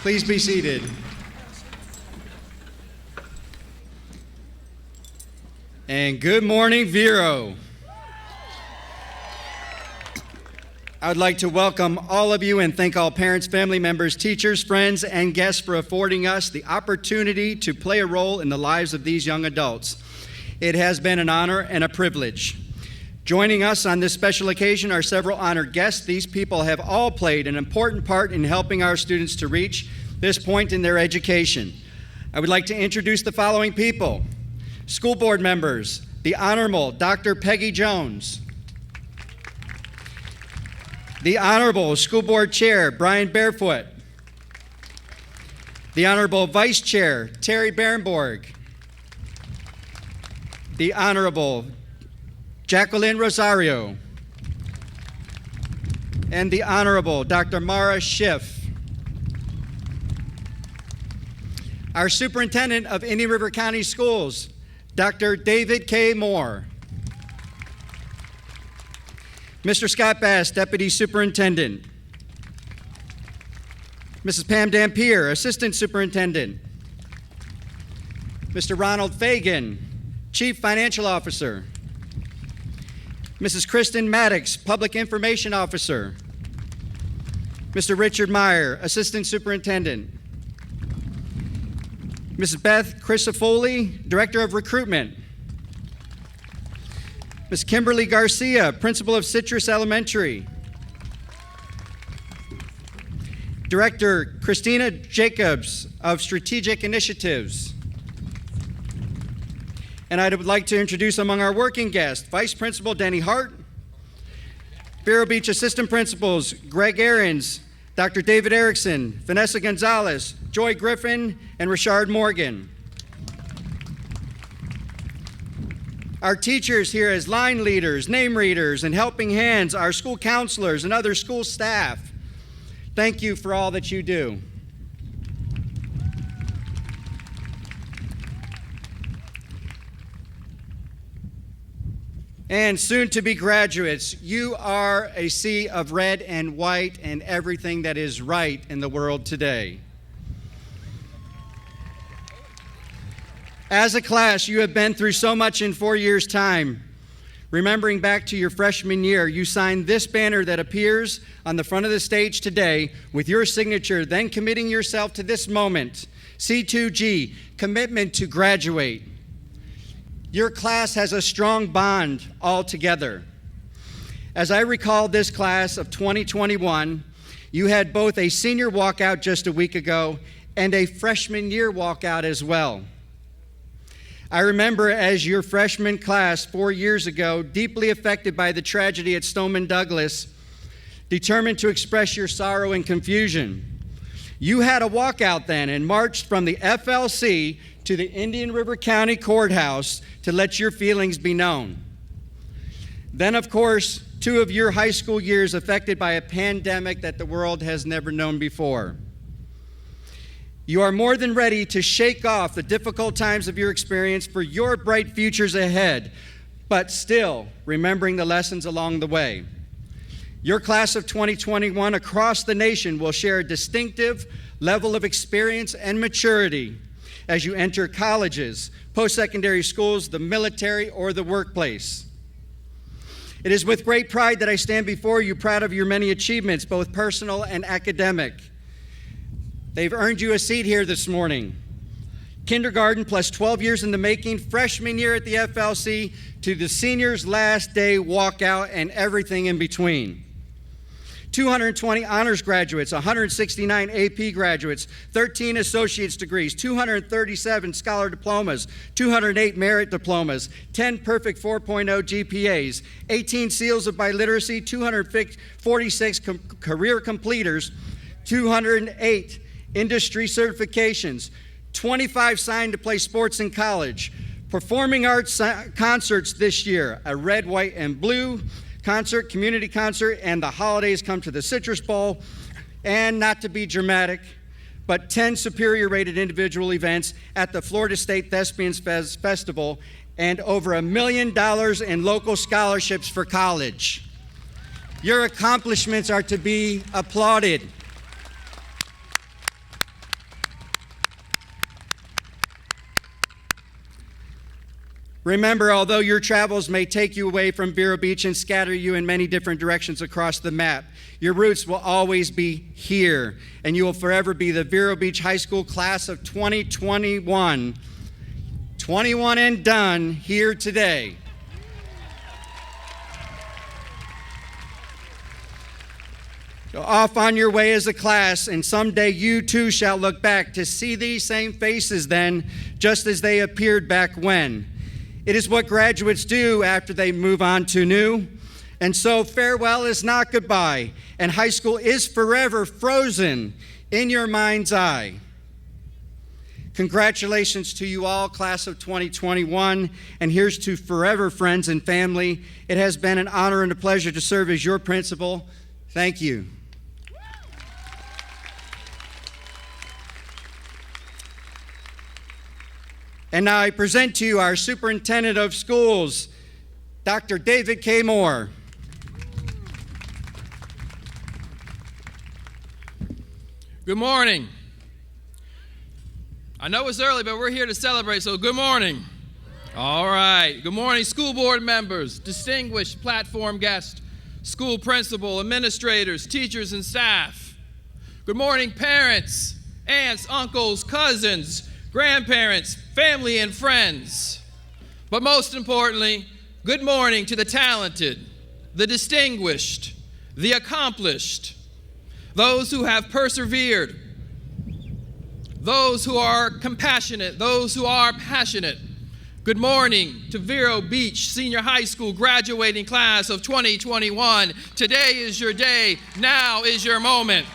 Please be seated. And good morning, Vero. I would like to welcome all of you and thank all parents, family members, teachers, friends, and guests for affording us the opportunity to play a role in the lives of these young adults. It has been an honor and a privilege. Joining us on this special occasion are several honored guests. These people have all played an important part in helping our students to reach this point in their education. I would like to introduce the following people. School board members, the Honorable Dr. Peggy Jones. The Honorable School Board Chair, Brian Barefoot. The Honorable Vice Chair, Terry Barenborg. The Honorable Jacqueline Rosario. And the Honorable Dr. Mara Schiff. Our Superintendent of Indian River County Schools, Dr. David K. Moore. Mr. Scott Bass, Deputy Superintendent. Mrs. Pam Dampier, Assistant Superintendent. Mr. Ronald Fagan, Chief Financial Officer. Mrs. Kristen Maddox, Public Information Officer. Mr. Richard Meyer, Assistant Superintendent. Mrs. Beth Crisafoli, Director of Recruitment. Ms. Kimberly Garcia, Principal of Citrus Elementary. Director Christina Jacobs of Strategic Initiatives. And I would like to introduce among our working guests, Vice Principal Denny Hart, Vero Beach Assistant Principals Greg Ahrens, Dr. David Erickson, Vanessa Gonzalez, Joy Griffin, and Richard Morgan. Our teachers here as line leaders, name readers, and helping hands, our school counselors and other school staff. Thank you for all that you do. And soon-to-be graduates, you are a sea of red and white and everything that is right in the world today. As a class, you have been through so much in 4 years' time. Remembering back to your freshman year, you signed this banner that appears on the front of the stage today with your signature, then committing yourself to this moment. C2G, commitment to graduate. Your class has a strong bond all together. As I recall this class of 2021, you had both a senior walkout just a week ago and a freshman year walkout as well. I remember as your freshman class 4 years ago, deeply affected by the tragedy at Stoneman Douglas, determined to express your sorrow and confusion. You had a walkout then and marched from the FLC to the Indian River County Courthouse to let your feelings be known. Then, of course, 2 of your high school years affected by a pandemic that the world has never known before. You are more than ready to shake off the difficult times of your experience for your bright futures ahead, but still remembering the lessons along the way. Your class of 2021 across the nation will share a distinctive level of experience and maturity as you enter colleges, post-secondary schools, the military, or the workplace. It is with great pride that I stand before you, proud of your many achievements, both personal and academic. They've earned you a seat here this morning. Kindergarten plus 12 years in the making, freshman year at the FLC, to the seniors' last day walkout, and everything in between. 220 honors graduates, 169 AP graduates, 13 associate's degrees, 237 scholar diplomas, 208 merit diplomas, 10 perfect 4.0 GPAs, 18 seals of biliteracy, 246 career completers, 208 industry certifications, 25 signed to play sports in college, performing arts concerts this year, a red, white, and blue concert, community concert, and the holidays come to the Citrus Bowl, and not to be dramatic, but 10 superior rated individual events at the Florida State Thespians Festival, and over $1 million in local scholarships for college. Your accomplishments are to be applauded. Remember, although your travels may take you away from Vero Beach and scatter you in many different directions across the map, your roots will always be here, and you will forever be the Vero Beach High School class of 2021. 21 and done, here today. Go off on your way as a class, and someday you too shall look back to see these same faces then, just as they appeared back when. It is what graduates do after they move on to new. And so farewell is not goodbye, and high school is forever frozen in your mind's eye. Congratulations to you all, class of 2021, and here's to forever friends and family. It has been an honor and a pleasure to serve as your principal. Thank you. And now I present to you our Superintendent of Schools, Dr. David K. Moore. Good morning. I know it's early, but we're here to celebrate, so good morning. All right. Good morning, school board members, distinguished platform guests, school principal, administrators, teachers, and staff. Good morning, parents, aunts, uncles, cousins, grandparents, family, and friends. But most importantly, good morning to the talented, the distinguished, the accomplished, those who have persevered, those who are compassionate, those who are passionate. Good morning to Vero Beach Senior High School graduating class of 2021. Today is your day. Now is your moment.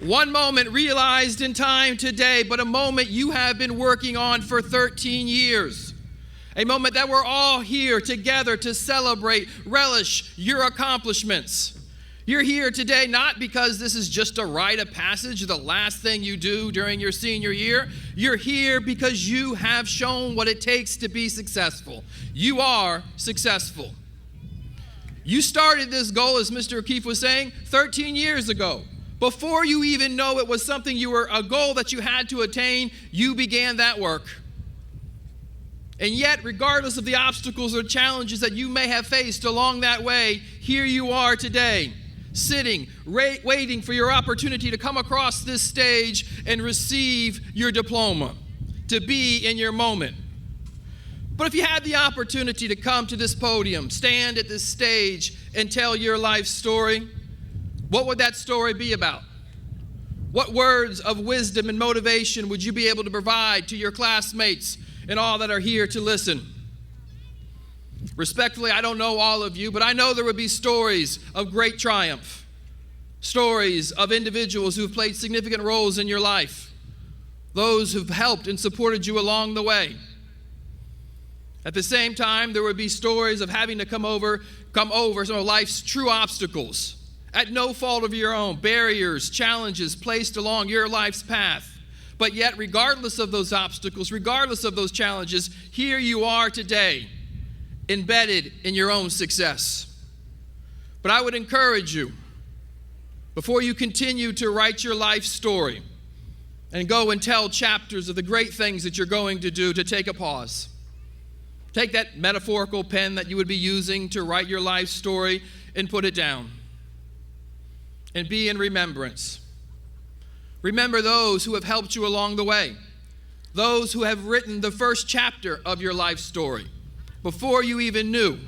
One moment realized in time today, but a moment you have been working on for 13 years. A moment that we're all here together to celebrate, relish your accomplishments. You're here today not because this is just a rite of passage, the last thing you do during your senior year. You're here because you have shown what it takes to be successful. You are successful. You started this goal, as Mr. O'Keefe was saying, 13 years ago. Before you even know it was something a goal that you had to attain, you began that work. And yet, regardless of the obstacles or challenges that you may have faced along that way, here you are today, sitting, waiting for your opportunity to come across this stage and receive your diploma, to be in your moment. But if you had the opportunity to come to this podium, stand at this stage, and tell your life story, what would that story be about? What words of wisdom and motivation would you be able to provide to your classmates and all that are here to listen? Respectfully, I don't know all of you, but I know there would be stories of great triumph, stories of individuals who've played significant roles in your life, those who've helped and supported you along the way. At the same time, there would be stories of having to come over some of life's true obstacles, at no fault of your own, barriers, challenges placed along your life's path. But yet, regardless of those obstacles, regardless of those challenges, here you are today, embedded in your own success. But I would encourage you, before you continue to write your life story and go and tell chapters of the great things that you're going to do, to take a pause. Take that metaphorical pen that you would be using to write your life story and put it down. And be in remembrance. Remember those who have helped you along the way, those who have written the first chapter of your life story before you even knew,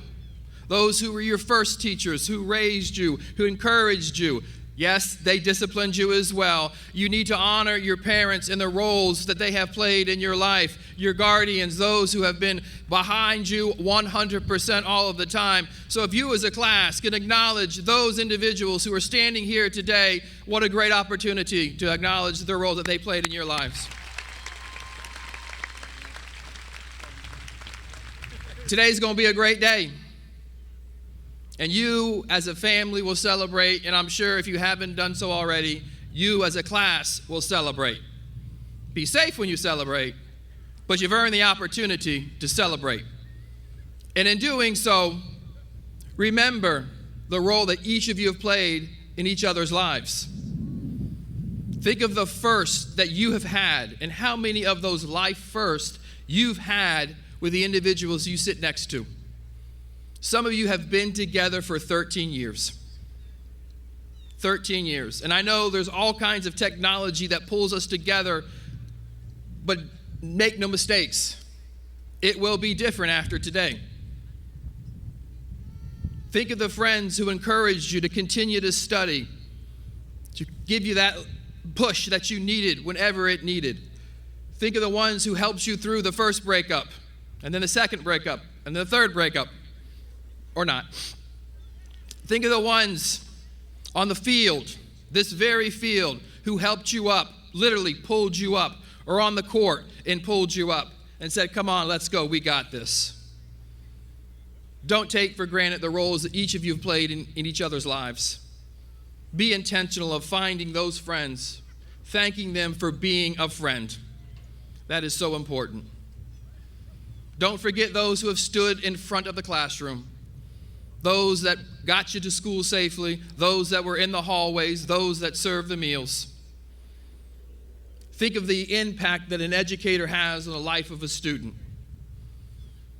those who were your first teachers, who raised you, who encouraged you. Yes, they disciplined you as well. You need to honor your parents and the roles that they have played in your life, your guardians, those who have been behind you 100% all of the time. So if you as a class can acknowledge those individuals who are standing here today, what a great opportunity to acknowledge the role that they played in your lives. Today's going to be a great day. And you as a family will celebrate, and I'm sure if you haven't done so already, you as a class will celebrate. Be safe when you celebrate, but you've earned the opportunity to celebrate. And in doing so, remember the role that each of you have played in each other's lives. Think of the first that you have had and how many of those life first you've had with the individuals you sit next to. Some of you have been together for 13 years. 13 years. And I know there's all kinds of technology that pulls us together, but make no mistakes, it will be different after today. Think of the friends who encouraged you to continue to study, to give you that push that you needed whenever it needed. Think of the ones who helped you through the first breakup, and then the second breakup, and the third breakup. Or not. Think of the ones on the field, this very field, who helped you up, literally pulled you up, or on the court and pulled you up and said, come on, let's go, we got this. Don't take for granted the roles that each of you have played in each other's lives. Be intentional of finding those friends, thanking them for being a friend. That is so important. Don't forget those who have stood in front of the classroom, those that got you to school safely, those that were in the hallways, those that served the meals. Think of the impact that an educator has on the life of a student.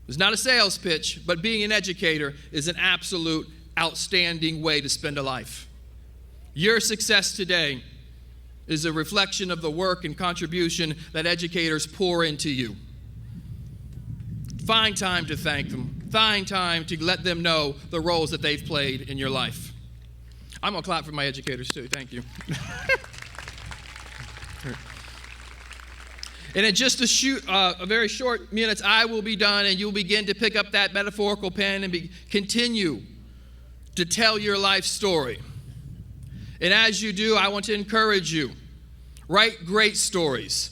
It's not a sales pitch, but being an educator is an absolute outstanding way to spend a life. Your success today is a reflection of the work and contribution that educators pour into you. Find time to thank them. Find time to let them know the roles that they've played in your life. I'm going to clap for my educators too. Thank you. And in just a very short minutes, I will be done, and you'll begin to pick up that metaphorical pen and continue to tell your life story. And as you do, I want to encourage you. Write great stories.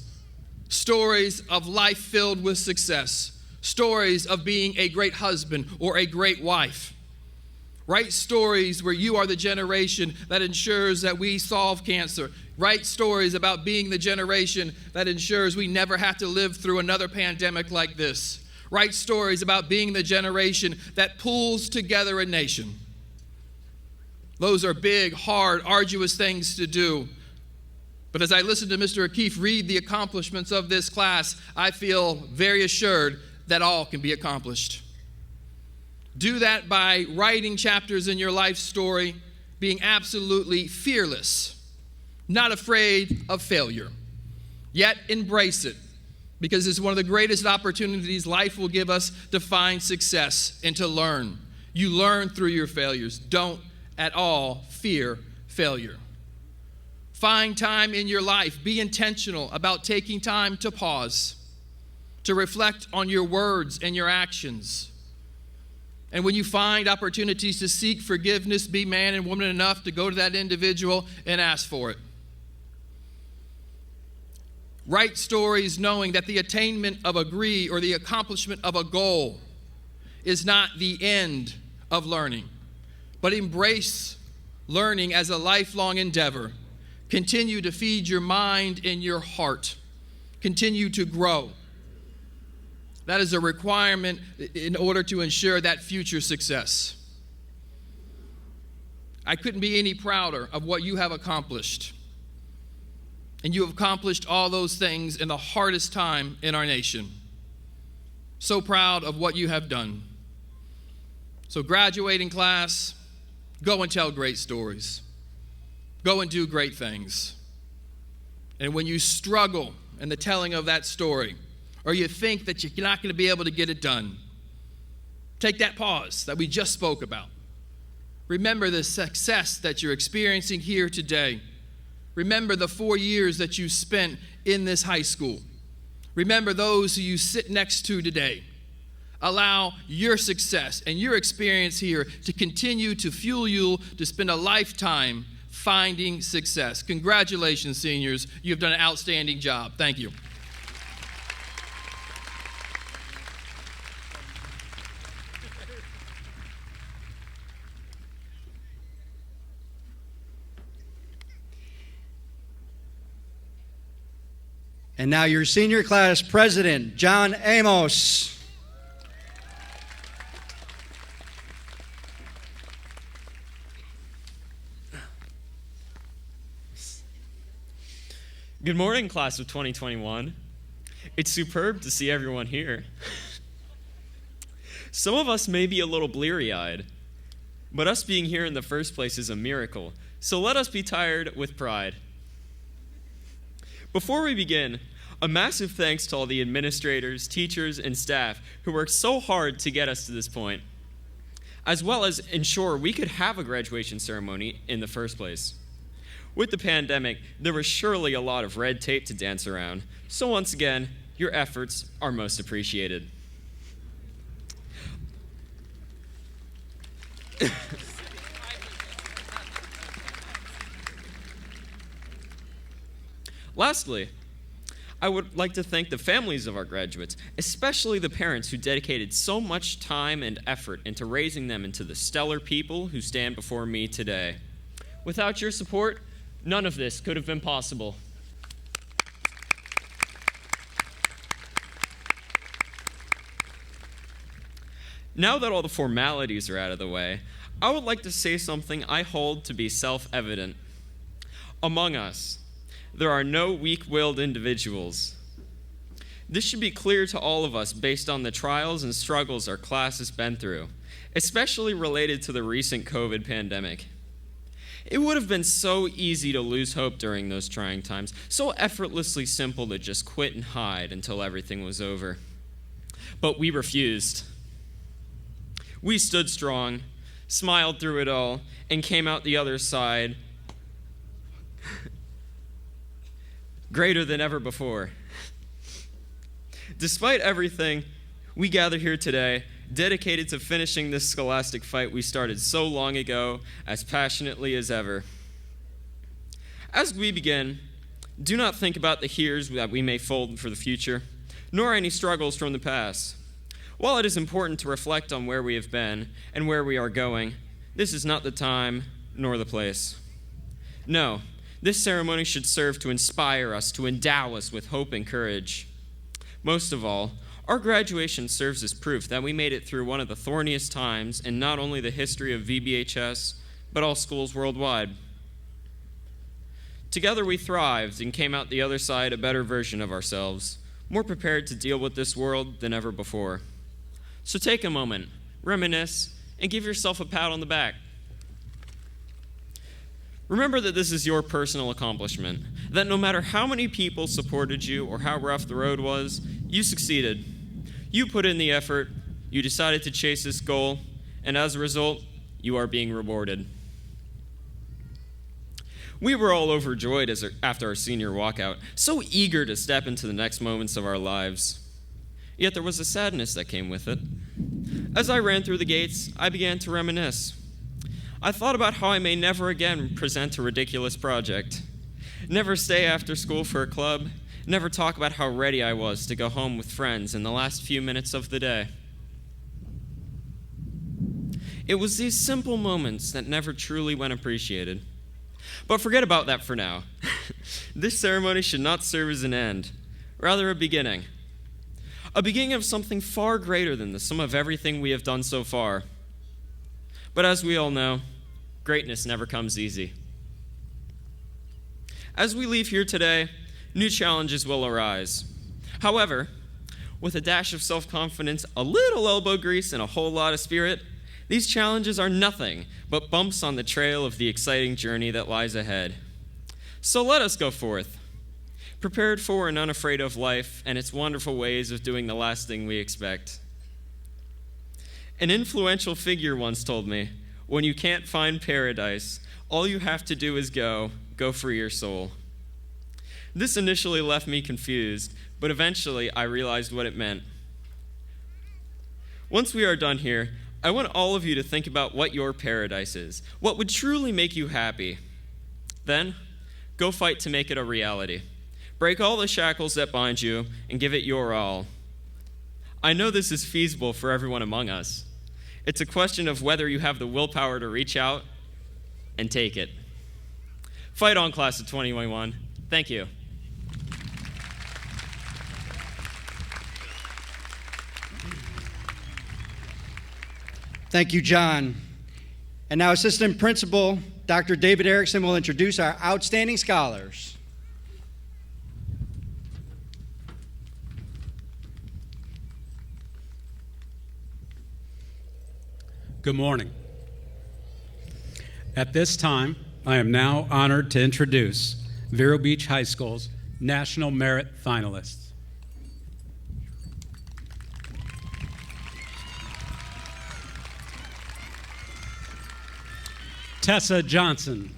Stories of life filled with success. Stories of being a great husband or a great wife. Write stories where you are the generation that ensures that we solve cancer. Write stories about being the generation that ensures we never have to live through another pandemic like this. Write stories about being the generation that pulls together a nation. Those are big, hard, arduous things to do. But as I listen to Mr. O'Keefe read the accomplishments of this class, I feel very assured that all can be accomplished. Do that by writing chapters in your life story, being absolutely fearless, not afraid of failure, yet embrace it, because it's one of the greatest opportunities life will give us to find success and to learn. You learn through your failures. Don't at all fear failure. Find time in your life. Be intentional about taking time to pause, to reflect on your words and your actions. And when you find opportunities to seek forgiveness, be man and woman enough to go to that individual and ask for it. Write stories knowing that the attainment of a degree or the accomplishment of a goal is not the end of learning, but embrace learning as a lifelong endeavor. Continue to feed your mind and your heart. Continue to grow. That is a requirement in order to ensure that future success. I couldn't be any prouder of what you have accomplished. And you have accomplished all those things in the hardest time in our nation. So proud of what you have done. So graduating class, go and tell great stories. Go and do great things. And when you struggle in the telling of that story, or you think that you're not going to be able to get it done, take that pause that we just spoke about. Remember the success that you're experiencing here today. Remember the 4 years that you spent in this high school. Remember those who you sit next to today. Allow your success and your experience here to continue to fuel you to spend a lifetime finding success. Congratulations, seniors. You've done an outstanding job. Thank you. And now your senior class president, John Amos. Good morning, class of 2021. It's superb to see everyone here. Some of us may be a little bleary-eyed, but us being here in the first place is a miracle, so let us be tired with pride. Before we begin, a massive thanks to all the administrators, teachers, and staff who worked so hard to get us to this point, as well as ensure we could have a graduation ceremony in the first place. With the pandemic, there was surely a lot of red tape to dance around, so once again, your efforts are most appreciated. Lastly, I would like to thank the families of our graduates, especially the parents who dedicated so much time and effort into raising them into the stellar people who stand before me today. Without your support, none of this could have been possible. Now that all the formalities are out of the way, I would like to say something I hold to be self-evident. Among us, there are no weak-willed individuals. This should be clear to all of us based on the trials and struggles our class has been through, especially related to the recent COVID pandemic. It would have been so easy to lose hope during those trying times, so effortlessly simple to just quit and hide until everything was over. But we refused. We stood strong, smiled through it all, and came out the other side greater than ever before. Despite everything, we gather here today dedicated to finishing this scholastic fight we started so long ago as passionately as ever. As we begin, do not think about the here's that we may fold for the future, nor any struggles from the past. While it is important to reflect on where we have been and where we are going, this is not the time nor the place. No, this ceremony should serve to inspire us, to endow us with hope and courage. Most of all, our graduation serves as proof that we made it through one of the thorniest times in not only the history of VBHS, but all schools worldwide. Together we thrived and came out the other side a better version of ourselves, more prepared to deal with this world than ever before. So take a moment, reminisce, and give yourself a pat on the back. Remember that this is your personal accomplishment, that no matter how many people supported you or how rough the road was, you succeeded. You put in the effort, you decided to chase this goal, and as a result, you are being rewarded. We were all overjoyed after our senior walkout, so eager to step into the next moments of our lives. Yet there was a sadness that came with it. As I ran through the gates, I began to reminisce. I thought about how I may never again present a ridiculous project, never stay after school for a club, never talk about how ready I was to go home with friends in the last few minutes of the day. It was these simple moments that never truly went appreciated. But forget about that for now. This ceremony should not serve as an end, rather a beginning. A beginning of something far greater than the sum of everything we have done so far. But as we all know, greatness never comes easy. As we leave here today, new challenges will arise. However, with a dash of self-confidence, a little elbow grease, and a whole lot of spirit, these challenges are nothing but bumps on the trail of the exciting journey that lies ahead. So let us go forth, prepared for and unafraid of life and its wonderful ways of doing the last thing we expect. An influential figure once told me, when you can't find paradise, all you have to do is go free your soul. This initially left me confused, but eventually I realized what it meant. Once we are done here, I want all of you to think about what your paradise is, what would truly make you happy. Then, go fight to make it a reality. Break all the shackles that bind you and give it your all. I know this is feasible for everyone among us. It's a question of whether you have the willpower to reach out and take it. Fight on, class of 2021. Thank you. Thank you, John. And now Assistant Principal Dr. David Erickson will introduce our outstanding scholars. Good morning. At this time, I am now honored to introduce Vero Beach High School's National Merit Finalists. Tessa Johnson,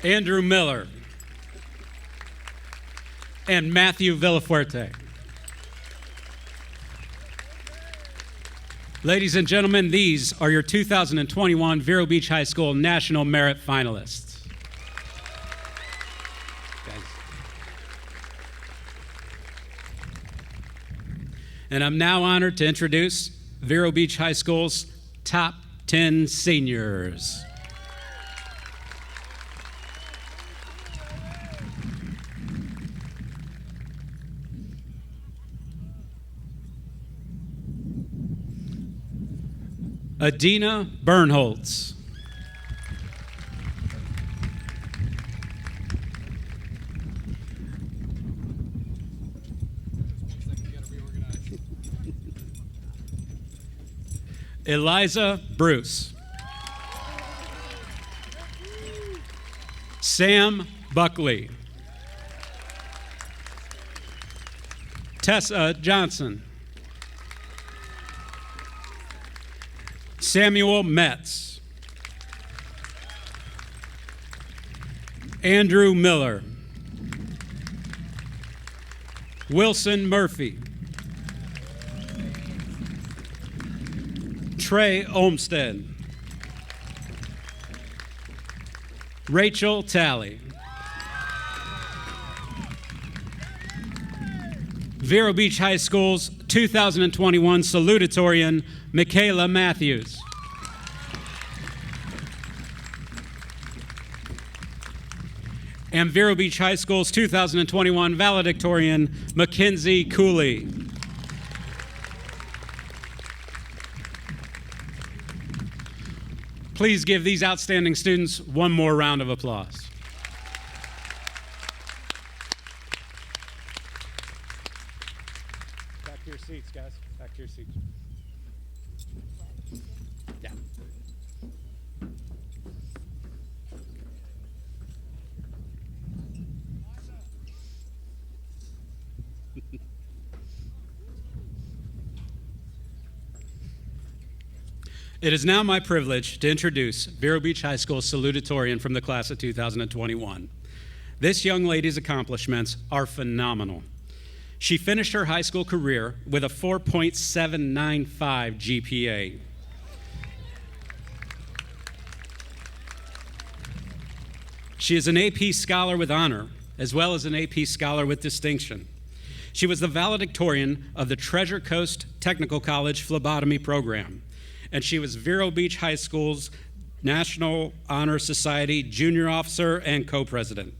Andrew Miller, and Matthew Villafuerte. Ladies and gentlemen, these are your 2021 Vero Beach High School National Merit Finalists. And I'm now honored to introduce Vero Beach High School's top 10 seniors. Adina Bernholtz. Eliza Bruce. Sam Buckley. Tessa Johnson. Samuel Metz. Andrew Miller. Wilson Murphy. Trey Olmstead. Rachel Talley. Vero Beach High School's 2021 Salutatorian, Michaela Matthews. And Vero Beach High School's 2021 Valedictorian, Mackenzie Cooley. Please give these outstanding students one more round of applause. Back to your seats, guys. Back to your seats. Yeah. It is now my privilege to introduce Vero Beach High School salutatorian from the class of 2021. This young lady's accomplishments are phenomenal. She finished her high school career with a 4.795 GPA. She is an AP Scholar with honor, as well as an AP Scholar with distinction. She was the valedictorian of the Treasure Coast Technical College phlebotomy program, and she was Vero Beach High School's National Honor Society junior officer and co-president.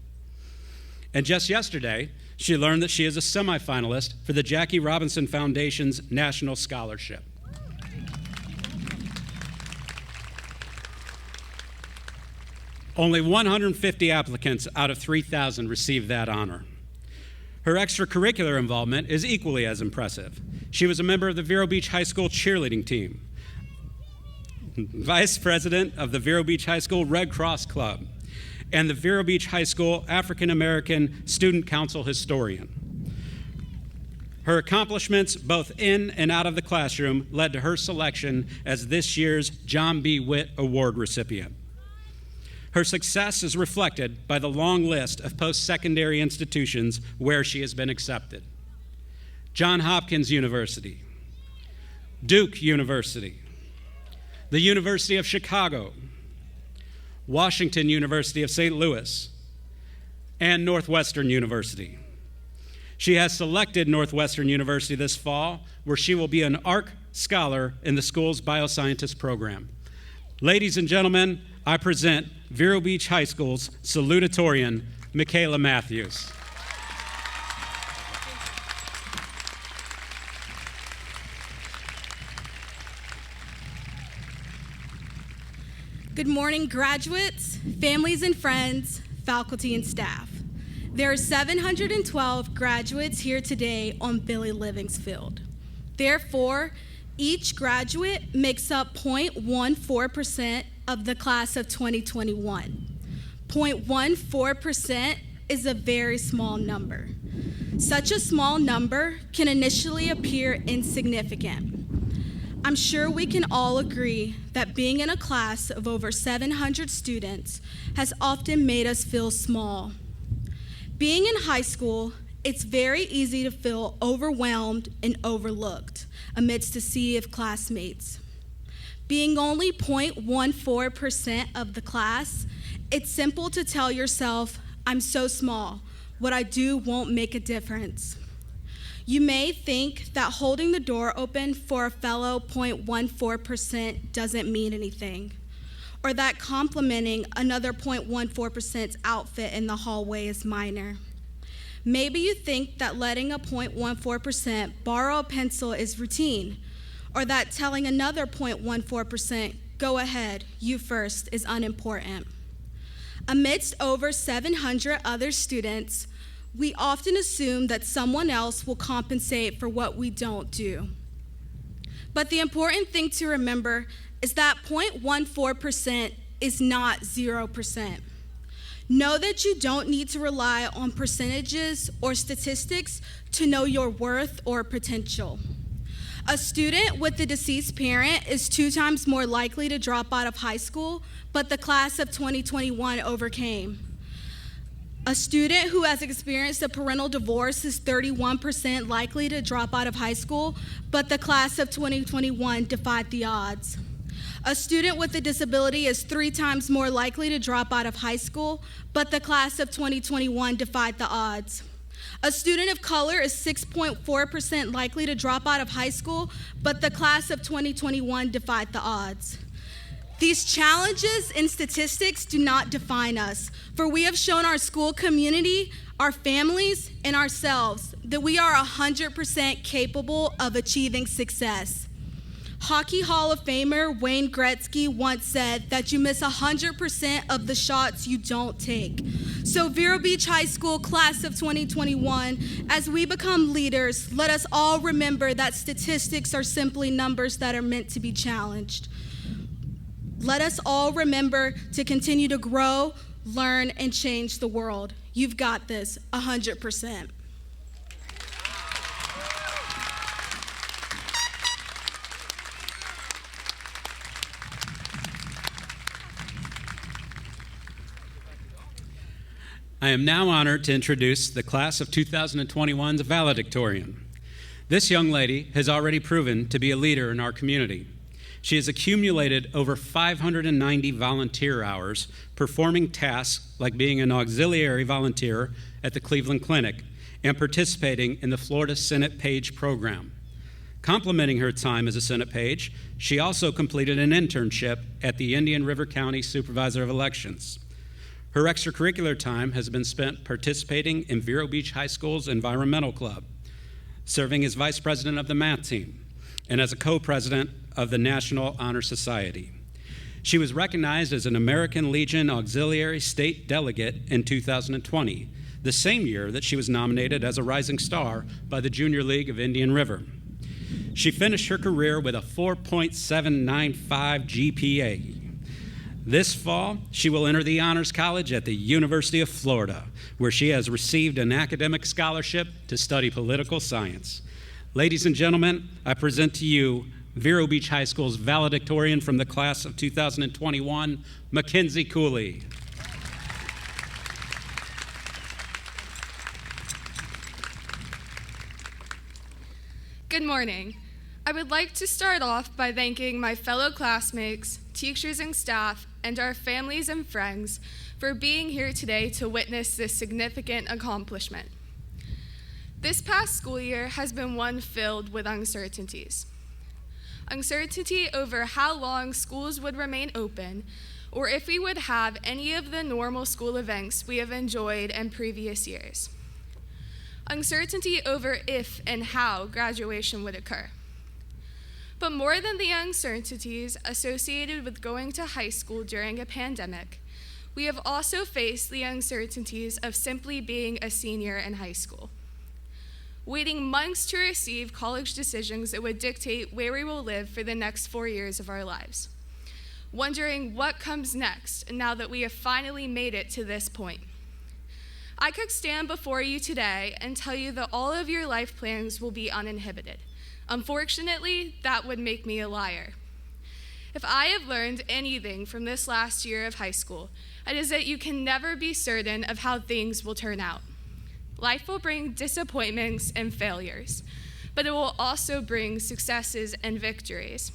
And just yesterday, she learned that she is a semifinalist for the Jackie Robinson Foundation's National Scholarship. Only 150 applicants out of 3,000 received that honor. Her extracurricular involvement is equally as impressive. She was a member of the Vero Beach High School cheerleading team, vice president of the Vero Beach High School Red Cross Club, and the Vero Beach High School African American Student Council historian. Her accomplishments both in and out of the classroom led to her selection as this year's John B. Witt Award recipient. Her success is reflected by the long list of post-secondary institutions where she has been accepted: Johns Hopkins University, Duke University, the University of Chicago, Washington University of St. Louis, and Northwestern University. She has selected Northwestern University this fall, where she will be an ARC scholar in the school's bioscientist program. Ladies and gentlemen, I present Vero Beach High School's salutatorian, Michaela Matthews. Good morning, graduates, families and friends, faculty and staff. There are 712 graduates here today on Billy Living's field. Therefore, each graduate makes up 0.14% of the class of 2021. 0.14% is a very small number. Such a small number can initially appear insignificant. I'm sure we can all agree that being in a class of over 700 students has often made us feel small. Being in high school, it's very easy to feel overwhelmed and overlooked amidst a sea of classmates. Being only 0.14% of the class, it's simple to tell yourself, I'm so small, what I do won't make a difference. You may think that holding the door open for a fellow 0.14% doesn't mean anything, or that complimenting another 0.14%'s outfit in the hallway is minor. Maybe you think that letting a 0.14% borrow a pencil is routine, or that telling another 0.14%, go ahead, you first, is unimportant. Amidst over 700 other students, we often assume that someone else will compensate for what we don't do. But the important thing to remember is that 0.14% is not 0%. Know that you don't need to rely on percentages or statistics to know your worth or potential. A student with a deceased parent is 2 times more likely to drop out of high school, but the class of 2021 overcame. A student who has experienced a parental divorce is 31% likely to drop out of high school, but the class of 2021 defied the odds. A student with a disability is 3 times more likely to drop out of high school, but the class of 2021 defied the odds. A student of color is 6.4% likely to drop out of high school, but the class of 2021 defied the odds. These challenges and statistics do not define us, for we have shown our school community, our families, and ourselves that we are 100% capable of achieving success. Hockey Hall of Famer Wayne Gretzky once said that you miss 100% of the shots you don't take. So Vero Beach High School class of 2021, as we become leaders, let us all remember that statistics are simply numbers that are meant to be challenged. Let us all remember to continue to grow, learn, and change the world. You've got this, 100%. I am now honored to introduce the class of 2021's valedictorian. This young lady has already proven to be a leader in our community. She has accumulated over 590 volunteer hours performing tasks like being an auxiliary volunteer at the Cleveland Clinic and participating in the Florida Senate Page program. Complementing her time as a Senate Page, she also completed an internship at the Indian River County Supervisor of Elections. Her extracurricular time has been spent participating in Vero Beach High School's Environmental Club, serving as vice president of the math team, and as a co-president of the National Honor Society. She was recognized as an American Legion Auxiliary State Delegate in 2020, the same year that she was nominated as a Rising Star by the Junior League of Indian River. She finished her career with a 4.795 GPA. This fall, she will enter the Honors College at the University of Florida, where she has received an academic scholarship to study political science. Ladies and gentlemen, I present to you Vero Beach High School's valedictorian from the class of 2021, Mackenzie Cooley. Good morning. I would like to start off by thanking my fellow classmates, teachers and staff, and our families and friends for being here today to witness this significant accomplishment. This past school year has been one filled with uncertainties. Uncertainty over how long schools would remain open, or if we would have any of the normal school events we have enjoyed in previous years. Uncertainty over if and how graduation would occur. But more than the uncertainties associated with going to high school during a pandemic, we have also faced the uncertainties of simply being a senior in high school. Waiting months to receive college decisions that would dictate where we will live for the next 4 years of our lives. Wondering what comes next now that we have finally made it to this point. I could stand before you today and tell you that all of your life plans will be uninhibited. Unfortunately, that would make me a liar. If I have learned anything from this last year of high school, it is that you can never be certain of how things will turn out. Life will bring disappointments and failures, but it will also bring successes and victories.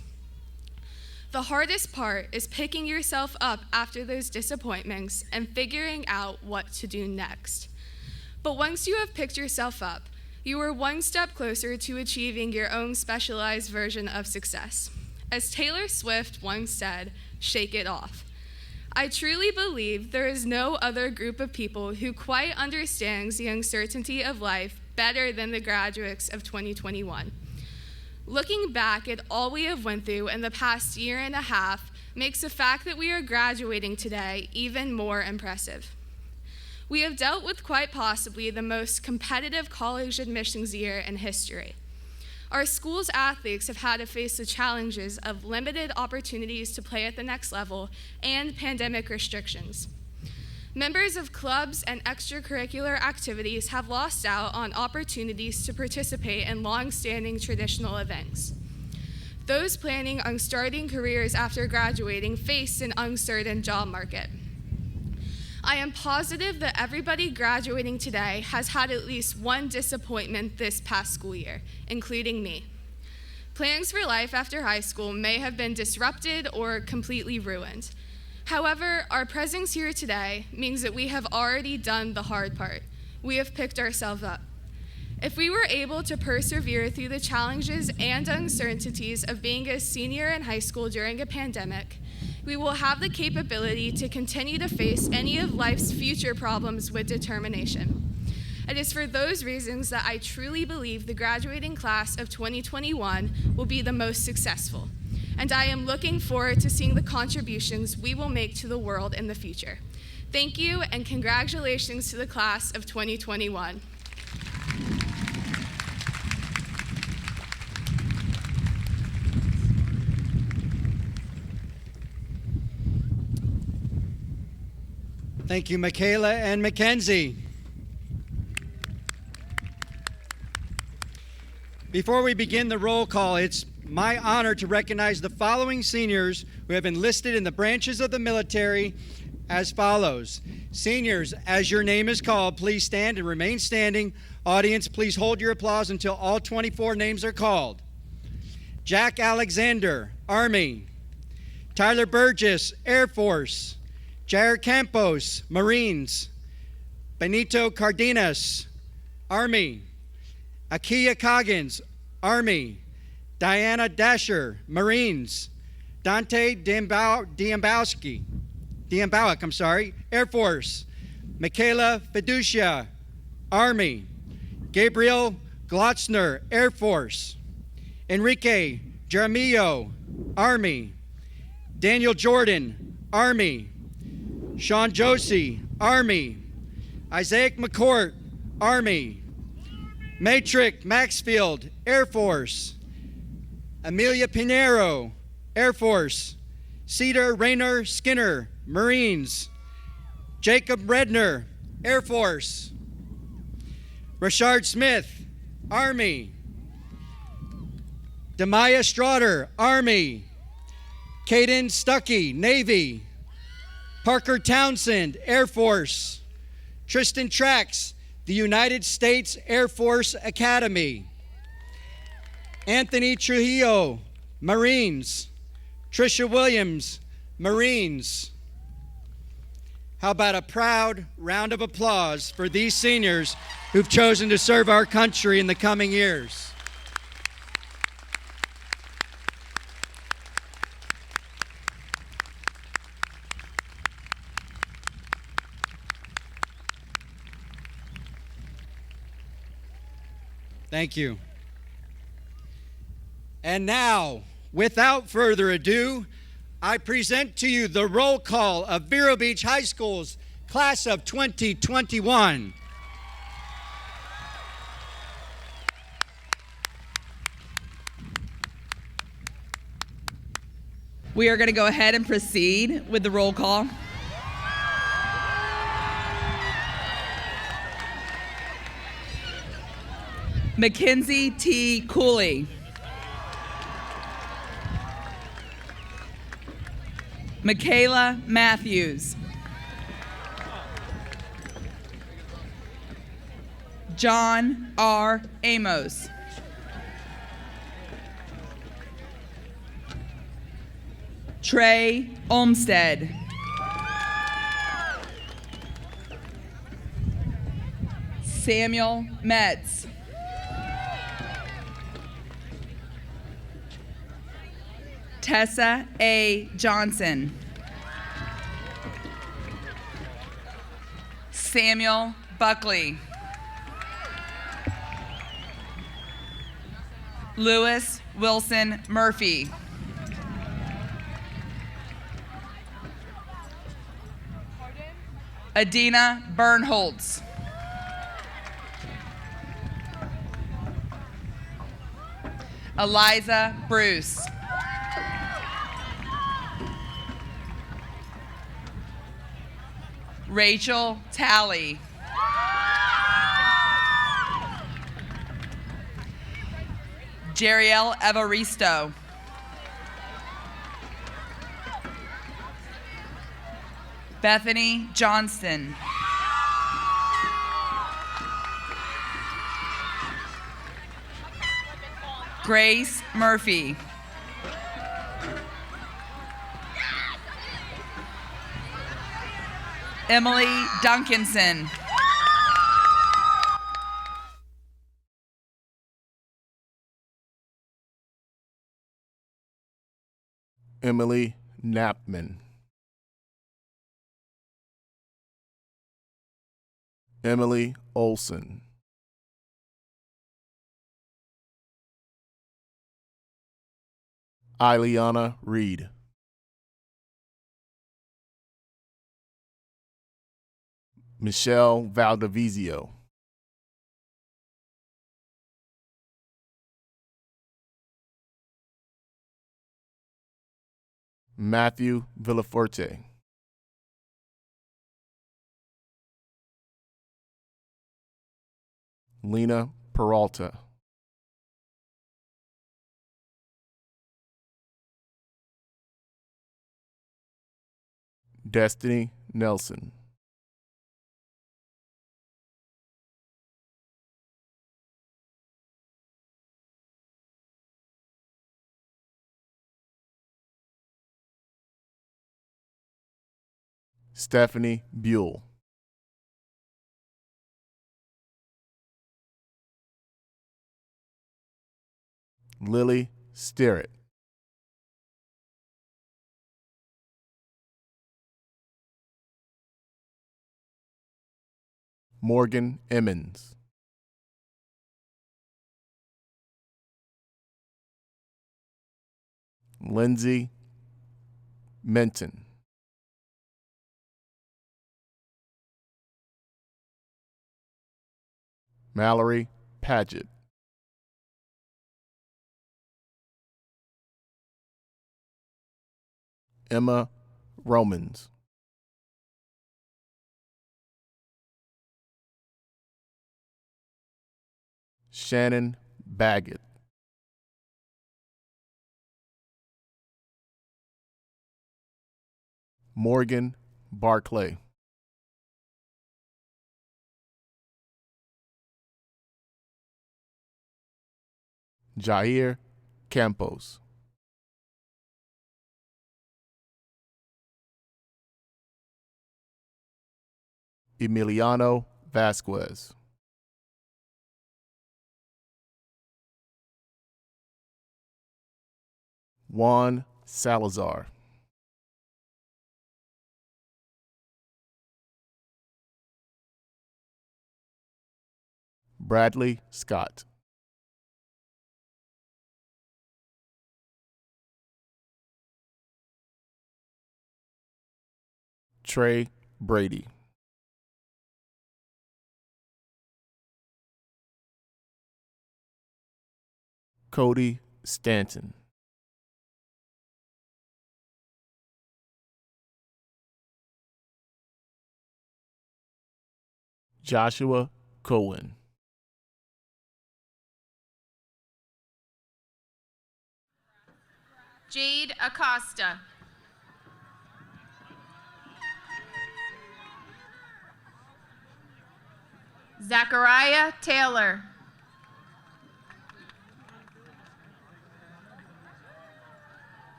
The hardest part is picking yourself up after those disappointments and figuring out what to do next. But once you have picked yourself up, you are one step closer to achieving your own specialized version of success. As Taylor Swift once said, "Shake it off." I truly believe there is no other group of people who quite understands the uncertainty of life better than the graduates of 2021. Looking back at all we have went through in the past year and a half makes the fact that we are graduating today even more impressive. We have dealt with quite possibly the most competitive college admissions year in history. Our school's athletes have had to face the challenges of limited opportunities to play at the next level and pandemic restrictions. Members of clubs and extracurricular activities have lost out on opportunities to participate in long-standing traditional events. Those planning on starting careers after graduating face an uncertain job market. I am positive that everybody graduating today has had at least one disappointment this past school year, including me. Plans for life after high school may have been disrupted or completely ruined. However, our presence here today means that we have already done the hard part. We have picked ourselves up. If we were able to persevere through the challenges and uncertainties of being a senior in high school during a pandemic, we will have the capability to continue to face any of life's future problems with determination. It is for those reasons that I truly believe the graduating class of 2021 will be the most successful, and I am looking forward to seeing the contributions we will make to the world in the future. Thank you, and congratulations to the class of 2021. Thank you, Michaela and Mackenzie. Before we begin the roll call, it's my honor to recognize the following seniors who have enlisted in the branches of the military as follows. Seniors, as your name is called, please stand and remain standing. Audience, please hold your applause until all 24 names are called. Jack Alexander, Army. Tyler Burgess, Air Force. Jair Campos, Marines. Benito Cardenas, Army. Akia Coggins, Army. Diana Dasher, Marines. Dante Diambowik, Air Force. Michaela Fiducia, Army. Gabriel Glotzner, Air Force. Enrique Jaramillo, Army. Daniel Jordan, Army. Sean Josie, Army. Isaac McCourt, Army. Matrick Maxfield, Air Force. Amelia Pinero, Air Force. Cedar Rayner Skinner, Marines. Jacob Redner, Air Force. Rashard Smith, Army. Demaya Straughter, Army. Caden Stuckey, Navy. Parker Townsend, Air Force. Tristan Trax, the United States Air Force Academy. Anthony Trujillo, Marines. Trisha Williams, Marines. How about a proud round of applause for these seniors who've chosen to serve our country in the coming years. Thank you. And now, without further ado, I present to you the roll call of Vero Beach High School's class of 2021. We are going to go ahead and proceed with the roll call. Mackenzie T. Cooley. Michaela Matthews. John R. Amos. Trey Olmstead. Samuel Metz. Tessa A. Johnson. Samuel Buckley. Lewis Wilson Murphy. Adina Bernholtz. Eliza Bruce. Rachel Talley. Jeriel Evaristo. Bethany Johnston. Grace Murphy. Emily Duncanson. Emily Knappman. Emily Olson. Ileana Reed. Michelle Valdivizio. Matthew Villaforte. Lena Peralta. Destiny Nelson. Stephanie Buell. Lily Sterrett. Morgan Emmons. Lindsay Menton. Mallory Paget. Emma Romans. Shannon Baggett. Morgan Barclay. Jair Campos. Emiliano Vasquez. Juan Salazar. Bradley Scott. Trey Brady. Cody Stanton. Joshua Cohen. Jade Acosta. Zachariah Taylor.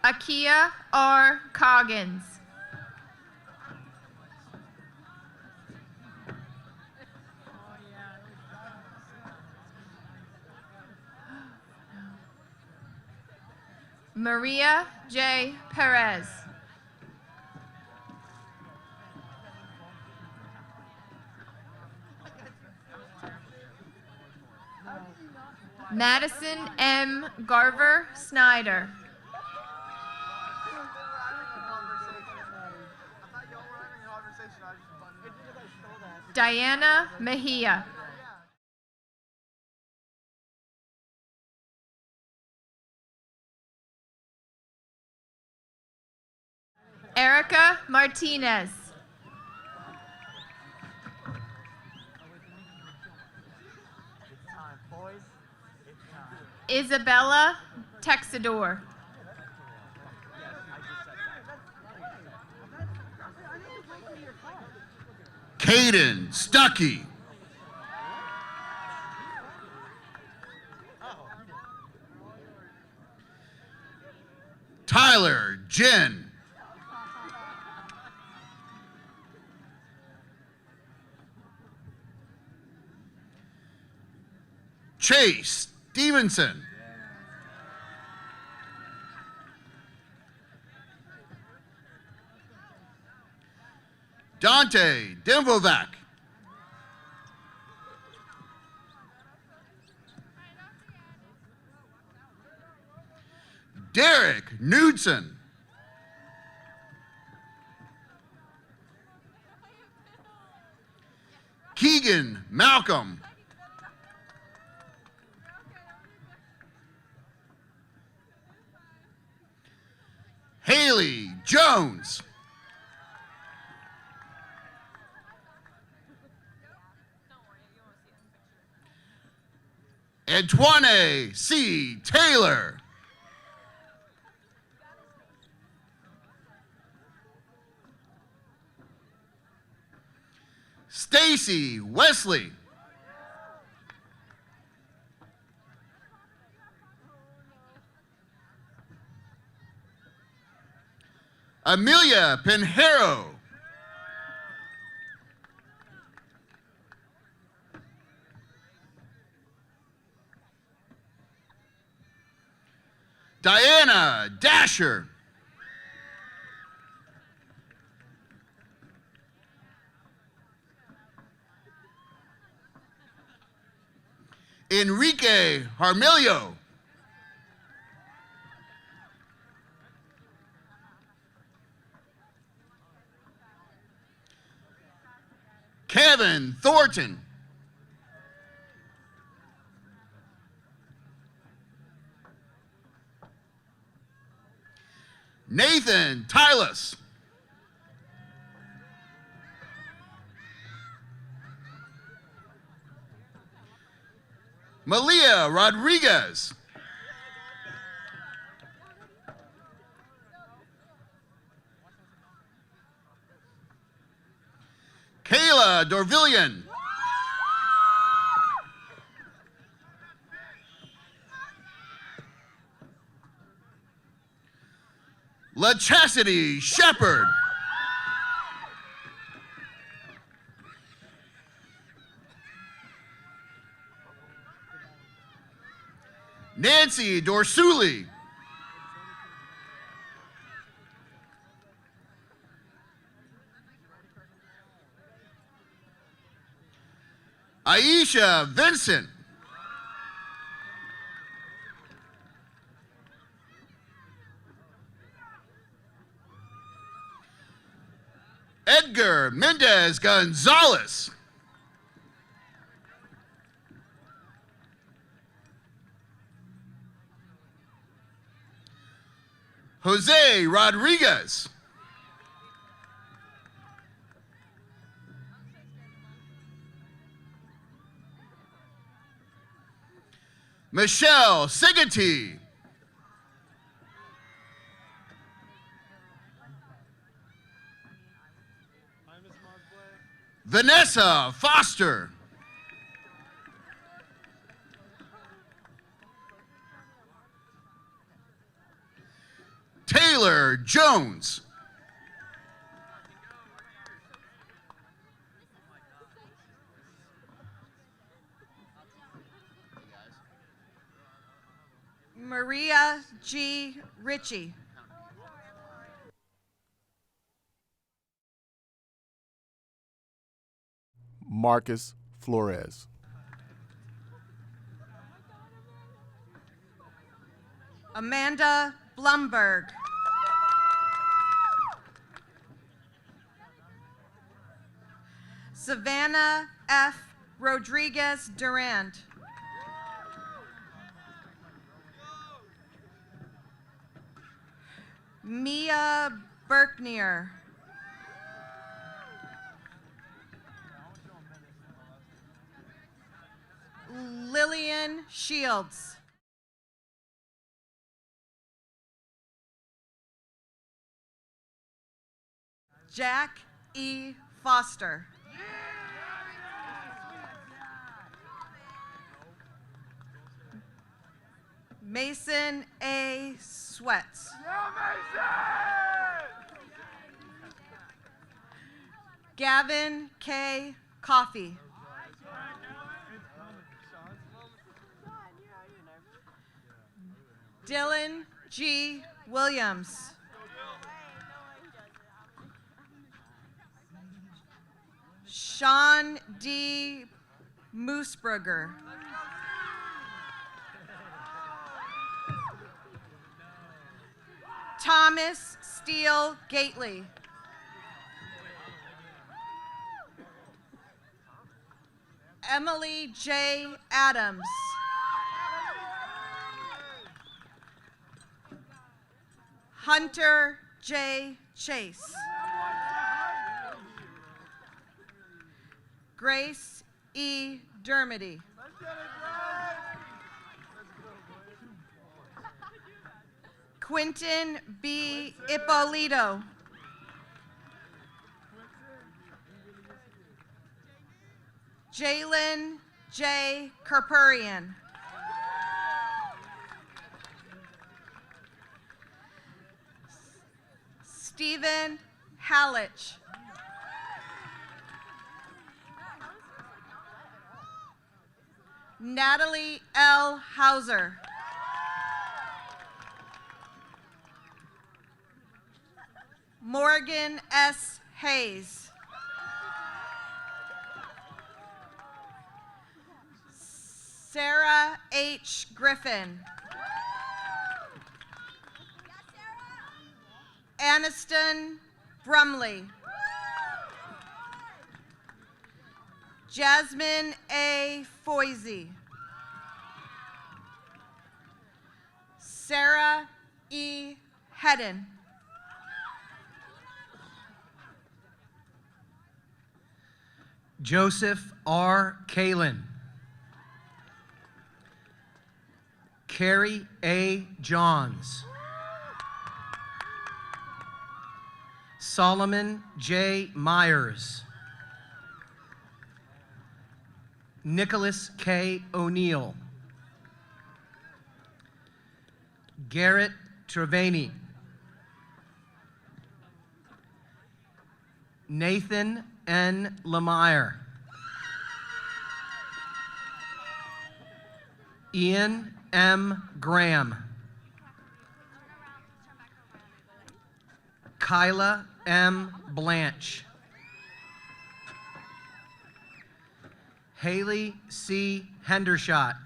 Akia R. Coggins. Maria J. Perez. Madison M. Garver Snyder. Diana Mejia. Erica Martinez. Isabella Texador. Caden Stuckey. Tyler Jen. Chase Stevenson. Dante Demvovac. Derek Knudsen. Keegan Malcolm. Haley Jones. Antoine C. Taylor. Stacy Wesley. Amelia Pinheiro. Diana Dasher. Enrique Harmilio. Kevin Thornton. Nathan Tylas. Malia Rodriguez. Kayla Dorvillian. LaChastity Shepherd. Nancy Dorsuli. Aisha Vincent. Edgar Mendez Gonzalez. Jose Rodriguez. Michelle Sigety. Vanessa Foster. Taylor Jones. Maria G. Ritchie. Marcus Flores. Amanda Blumberg. Savannah F. Rodriguez Durant. Mia Berknier. Lillian Shields. Jack E. Foster. Mason A. Sweats. Gavin K. Coffey. Dylan G. Williams. Sean D. Moosebrugger. Thomas Steele Gately. Emily J. Adams. Hunter J. Chase. Grace E. Dermody. Quentin B. Ippolito. Jalen J. Kerpurian. Stephen Hallich. Natalie L. Hauser. Morgan S. Hayes. Sarah H. Griffin. Aniston Brumley. Jasmine A. Foisey. Sarah E. Hedden. Joseph R. Kalin. Carrie A. Johns. Solomon J. Myers. Nicholas K. O'Neill. Garrett Trevani. Nathan N. Lemire. Ian M. Graham. Kyla M. Blanche. Haley C. Hendershot.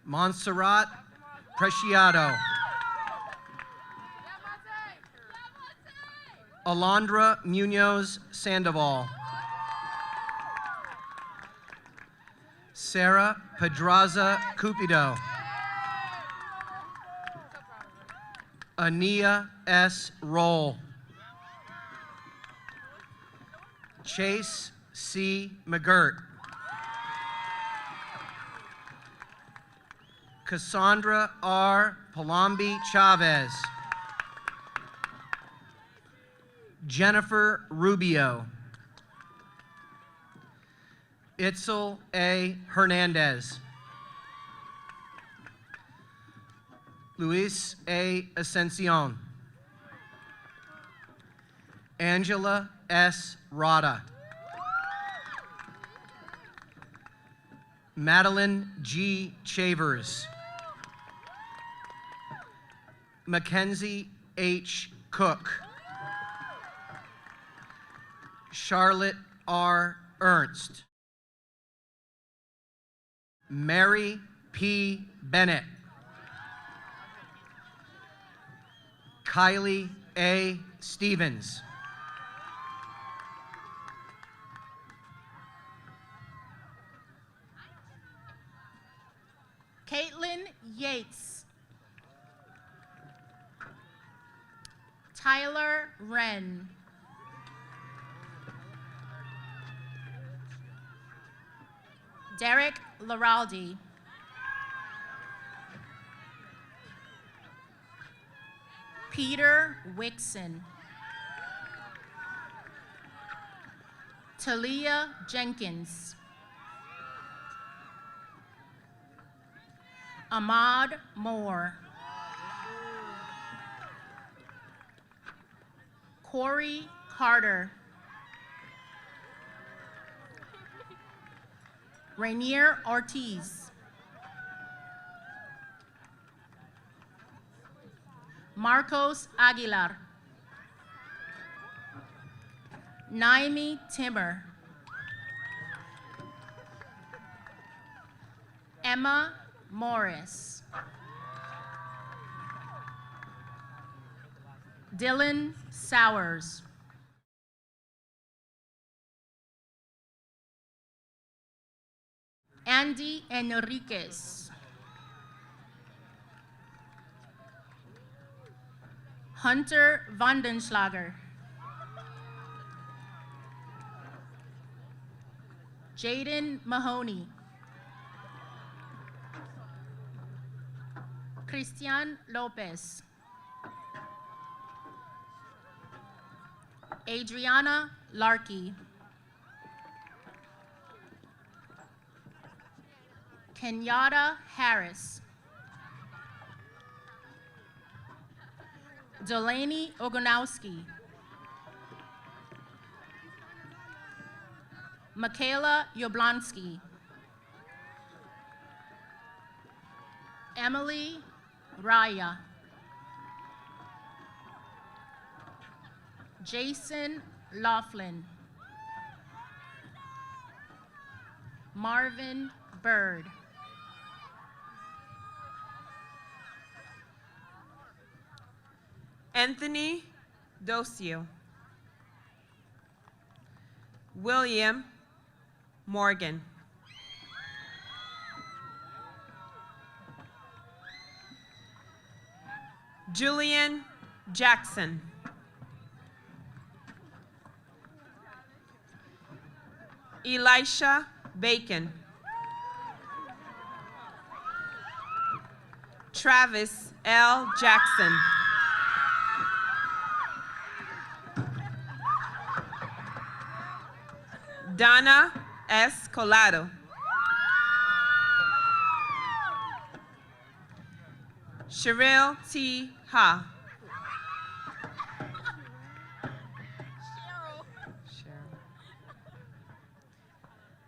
Montserrat Preciado. Alondra Munoz Sandoval. Sarah Pedraza Cupido. Ania S. Roll. Chase C. McGirt. Cassandra R. Palombi Chavez. Jennifer Rubio. Itzel A. Hernandez. Luis A. Ascension. Angela S. Rada. Madeline G. Chavers. Mackenzie H. Cook. Charlotte R. Ernst. Mary P. Bennett. Kylie A. Stevens. Caitlin Yates. Tyler Wren. Derek Laraldi. Peter Wixon. Talia Jenkins. Ahmad Moore. Corey Carter. Rainier Ortiz. Marcos Aguilar. Naomi Timmer. Emma Morris. Dylan Sowers. Andy Enriquez. Hunter Vandenschlager. Jaden Mahoney. Christian Lopez. Adriana Larkey. Kenyatta Harris. Delaney Ogonowski. Michaela Yablonsky. Emily Raya. Jason Laughlin. Marvin Bird. Anthony Docio. William Morgan. Julian Jackson. Elisha Bacon. Travis L. Jackson. Donna S. Colado. Cheryl T. Ha.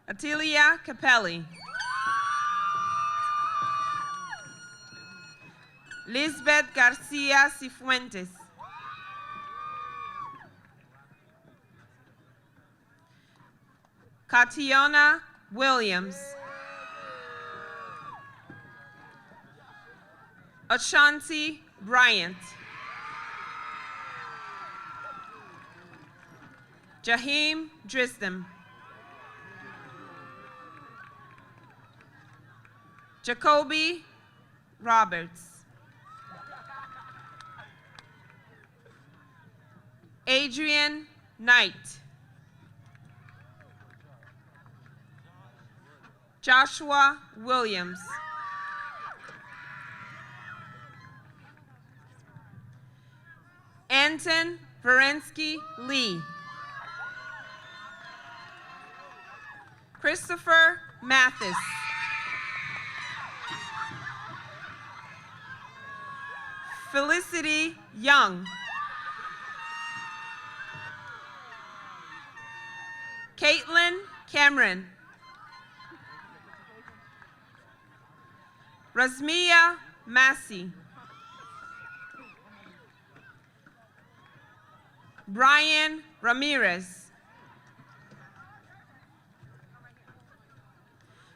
Atilia Capelli. Lisbeth Garcia Cifuentes. Kationa Williams. Ashanti Bryant. Jaheim Drisdom. Jacoby Roberts. Adrian Knight. Joshua Williams. Anton Verensky Lee. Christopher Mathis. Felicity Young. Caitlin Cameron. Razmia Massey. Brian Ramirez.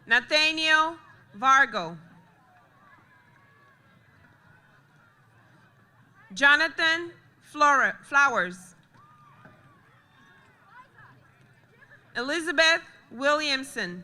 Nathaniel Vargo. Jonathan Flowers. Elizabeth Williamson.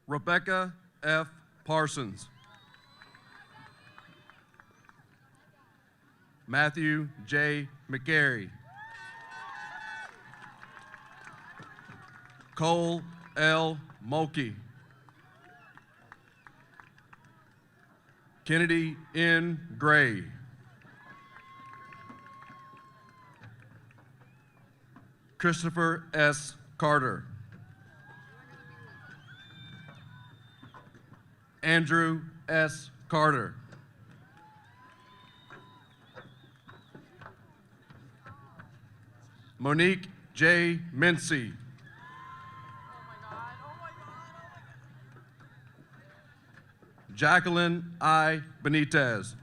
Rebecca F. Parsons. Matthew J. McGarry. Cole L. Mulkey. Kennedy N. Gray. Christopher S. Carter. Andrew S. Carter. Monique J. Mincy. Jacqueline I. Benitez.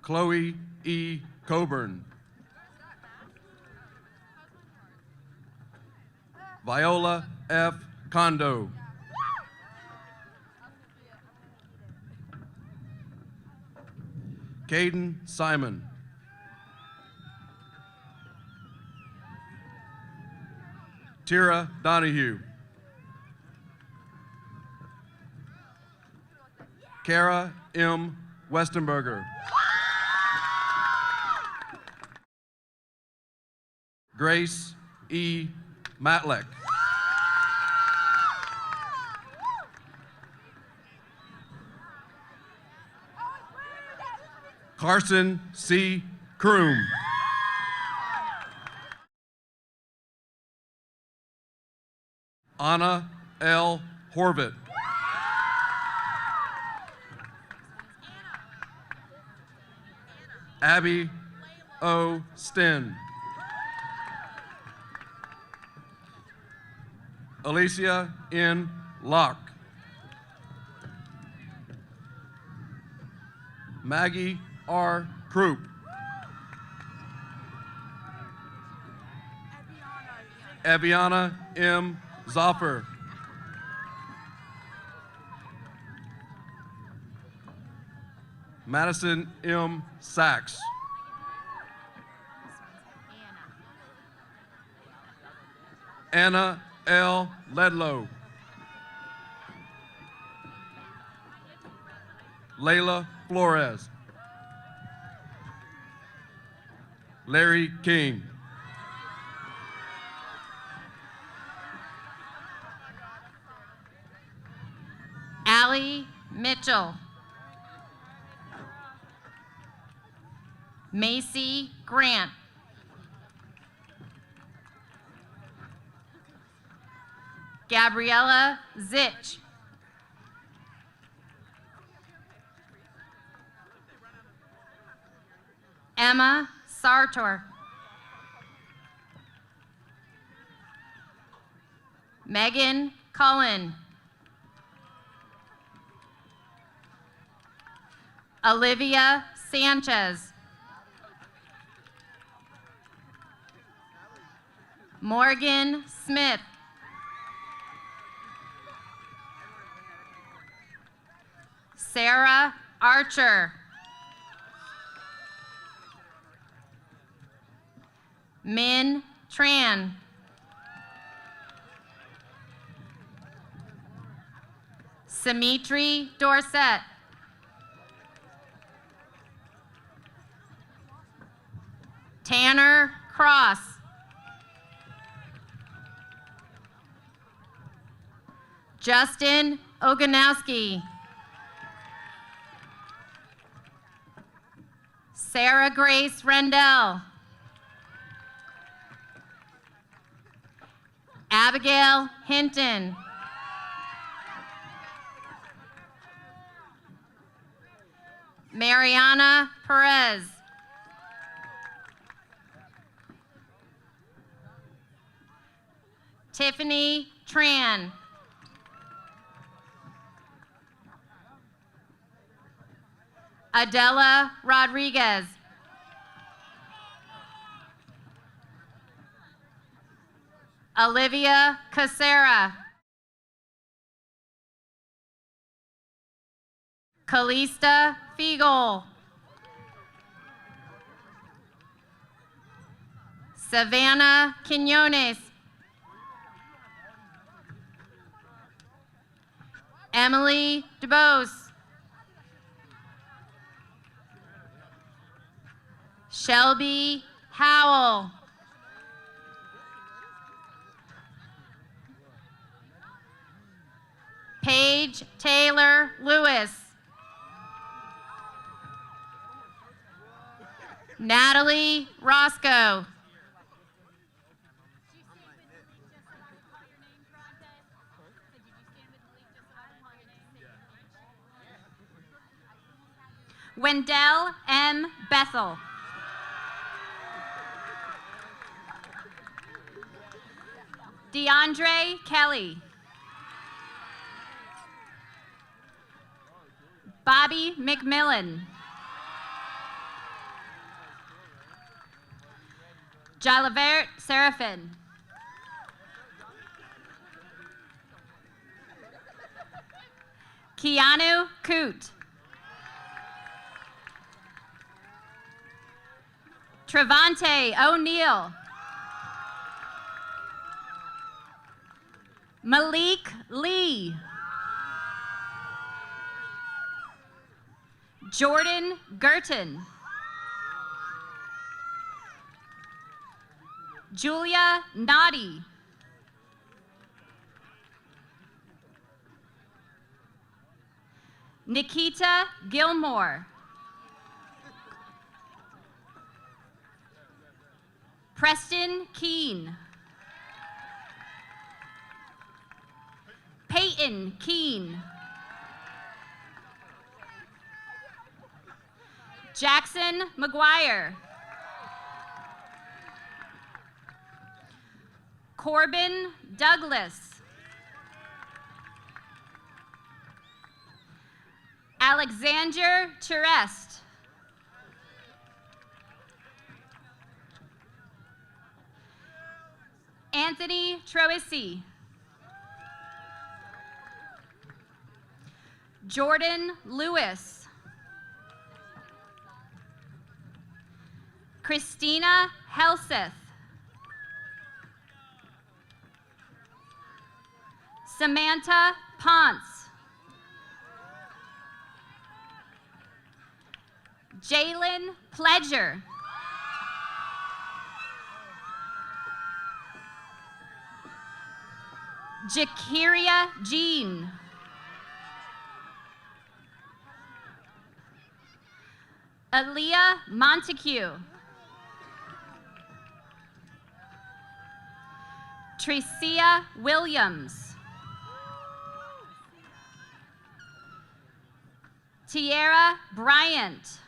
Chloe E. Coburn. Viola F. Kondo. Caden Simon. Tira Donahue. Kara M. Westenberger. Grace E. Matleck. Carson C. Kroom. Anna L. Horvath. Abby O. Sten. Alicia N. Locke. Maggie R. Croup. Eviana M. Zoffer. Madison M. Sachs. Anna L. Ledlow. Layla Flores. Larry King. Allie Mitchell. Macy Grant. Gabriella Zitch. Emma Sartor. Megan Cullen. Olivia Sanchez. Morgan Smith. Sarah Archer. Min Tran. Simitri Dorset. Tanner Cross. Justin Oganowski. Sarah Grace Rendell. Abigail Hinton. Mariana Perez. Tiffany Tran. Adela Rodriguez. Olivia Casera. Calista Fiegel. Savannah Quinones. Emily DeBose. Shelby Howell. Paige Taylor Lewis. Natalie Roscoe. Wendell M. Bethel. DeAndre Kelly. Bobby McMillan. Jalivert Seraphin. Keanu Coote. Trevante O'Neill. Malik Lee. Jordan Gurton. Julia Noddy. Nikita Gilmore. Preston Keene. Peyton Keene. Jackson McGuire. Corbin Douglas. Alexander Terest. Anthony Troisi. Jordan Lewis. Christina Helseth. Samantha Ponce. Jalen Pledger. Jakiria Jean. Aaliyah Montague. Tricia Williams. Tierra Bryant.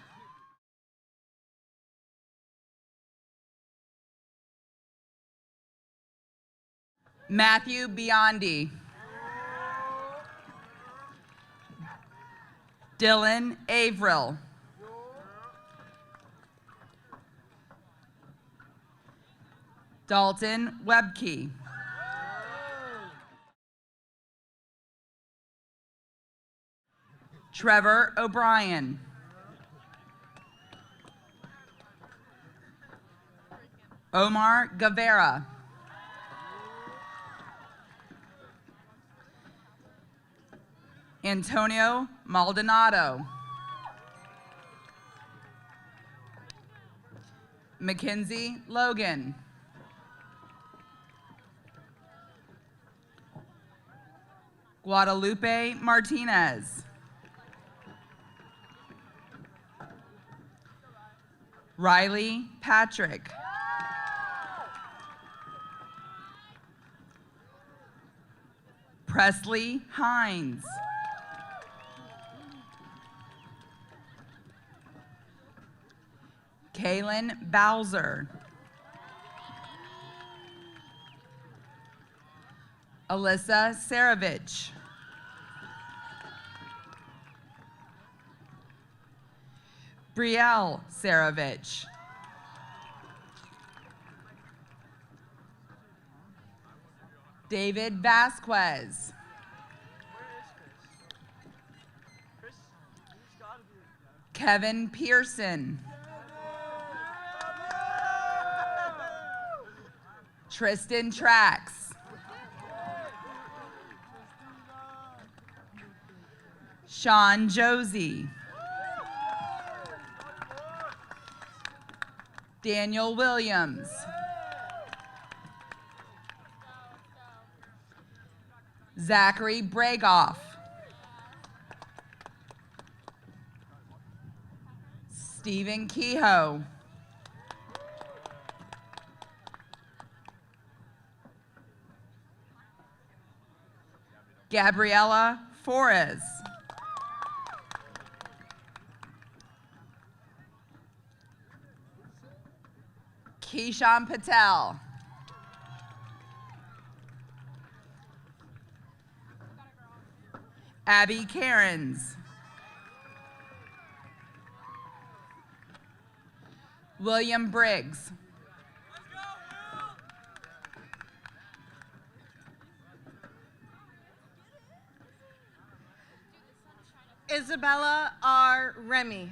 Matthew Biondi. Dylan Averill. Dalton Webke. Trevor O'Brien. Omar Guevara. Antonio Maldonado. Mackenzie Logan. Guadalupe Martinez. Riley Patrick. Presley Hines. Kaylin Bowser. Alyssa Saravich. Brielle Saravich. David Vasquez. Kevin Pearson. Tristan Trax. Sean Josie. Daniel Williams. Zachary Bregoff. Stephen Kehoe. Gabriella Forres. Keishan Patel. Abby Cairns. William Briggs. Isabella R. Remy.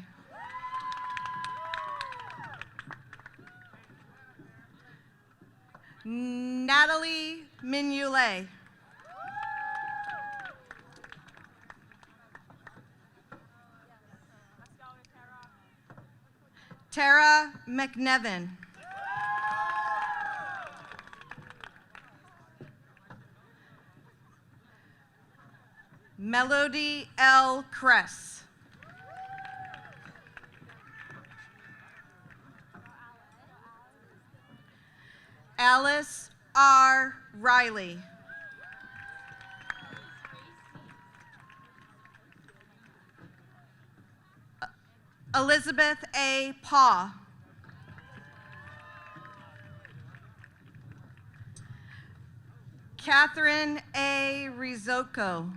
Natalie Mignolet. Tara McNevin. Melody L. Kress. Alice R. Riley. Elizabeth A. Paw. Catherine A. Rizzoco.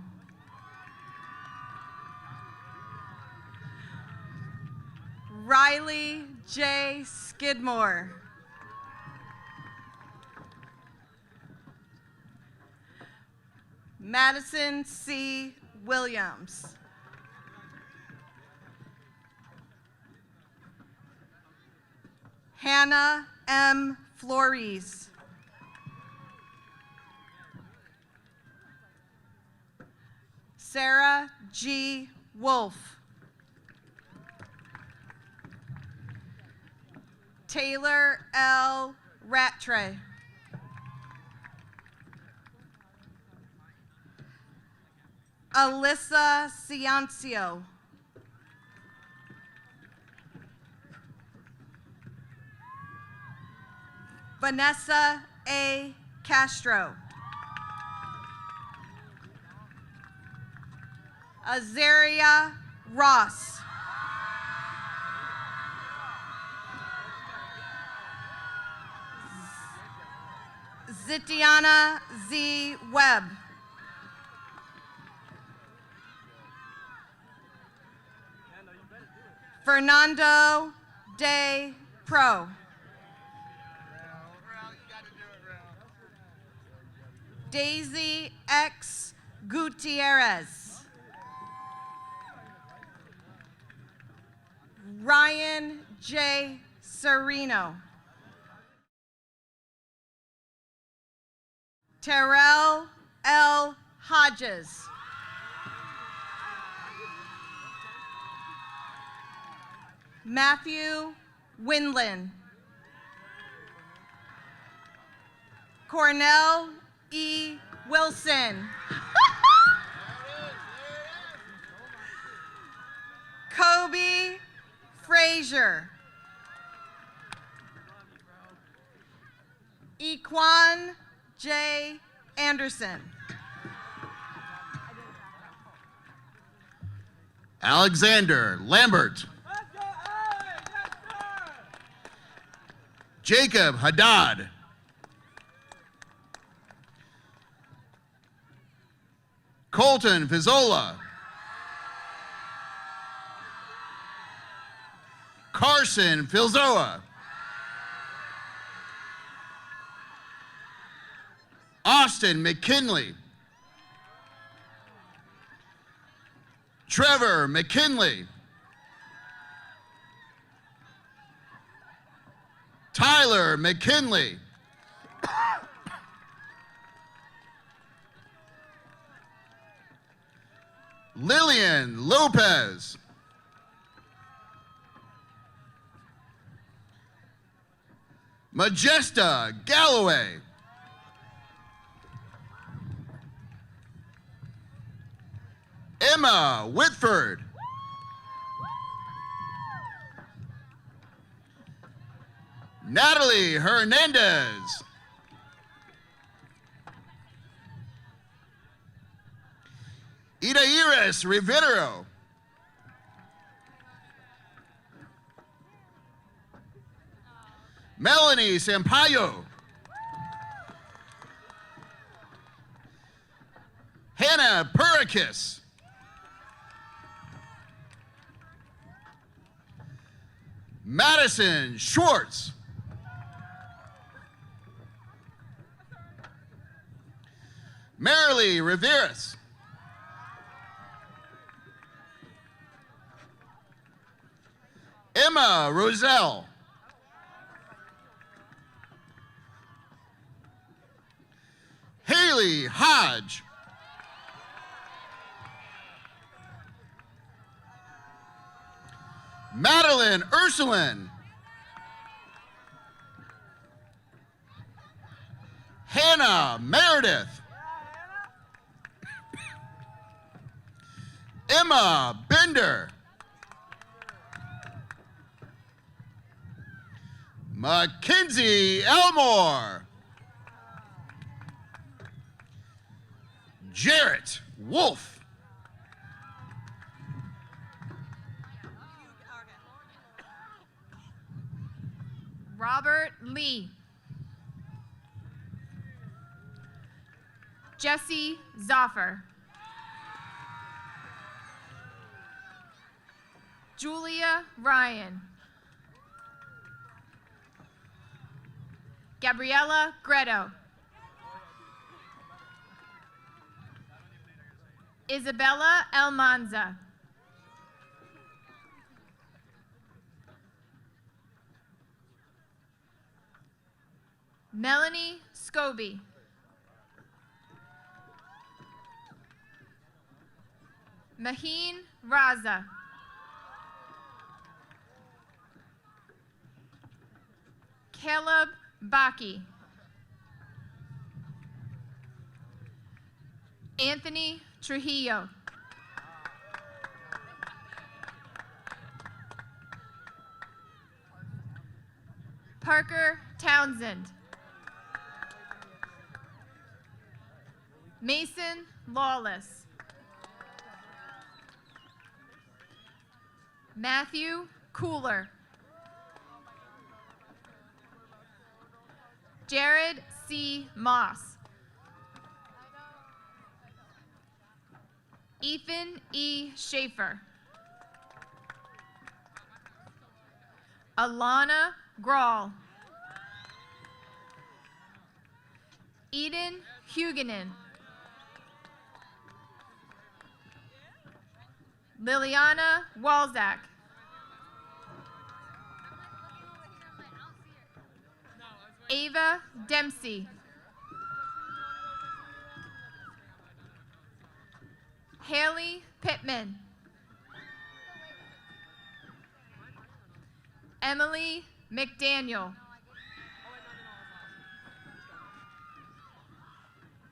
Riley J. Skidmore. Madison C. Williams. Hannah M. Flores. Sarah G. Wolf. Taylor L. Rattray. Alyssa Ciancio. Vanessa A. Castro. Azaria Ross. Zitiana Z. Webb. Fernando De Pro. Daisy X. Gutierrez. Ryan J. Sereno. Terrell L. Hodges. Matthew Winland. Cornell E. Wilson. Kobe Frazier. Equan J. Anderson. Alexander Lambert. Jacob Haddad. Colton Fizzola. Carson Filzoa. Austin McKinley. Trevor McKinley. Tyler McKinley. Lillian Lopez. Majesta Galloway. Emma Whitford. Natalie Hernandez. Idairis Rivero. Melanie Sampaio. Hannah Perikis. Madison Schwartz. Marilee Riveras. Emma Roselle. Haley Hodge. Madeline Ursuline. Hannah Meredith. Emma Bender. Mackenzie Elmore. Jarrett Wolf. Robert Lee. Jesse Zoffer. Julia Ryan. Gabriella Greto. Isabella Almanza. Melanie Scobie. Maheen Raza. Caleb Baki. Anthony Trujillo. Parker Townsend. Mason Lawless. Matthew Cooler. Jared C. Moss. Ethan E. Schaefer. Alana Grawl. Eden Huguenin. Liliana Walzak. Ava Dempsey. Haley Pittman. Emily McDaniel.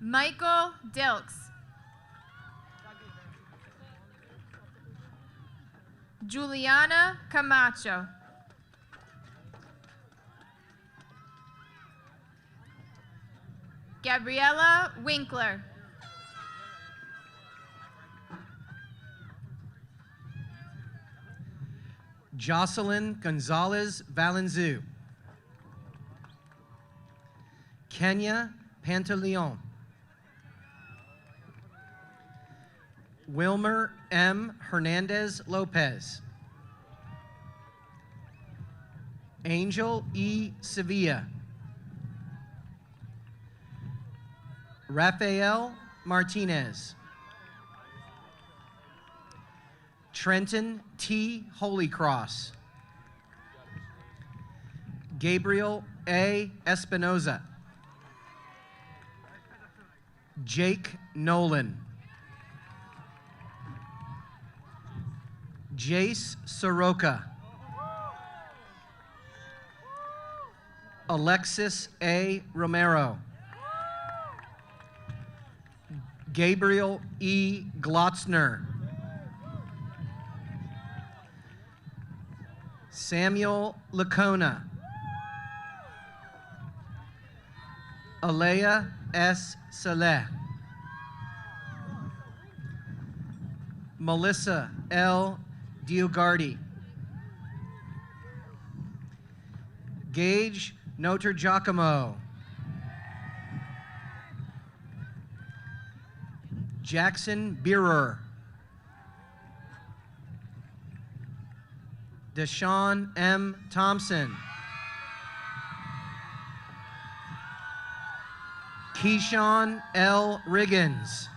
Michael Dilks. Juliana Camacho. Gabriella Winkler. Jocelyn Gonzalez Valenzu. Kenya Pantaleon. Wilmer M. Hernandez Lopez. Angel E. Sevilla. Rafael Martinez. Trenton T. Holycross. Gabriel A. Espinoza. Jake Nolan. Jace Soroka. Alexis A. Romero. Gabriel E. Glotzner. Samuel Lacona. Alea S. Saleh. Melissa L. Diogardi. Gage Notre Giacomo. Jackson Beerer. Deshaun M. Thompson. Keyshawn L. Riggins.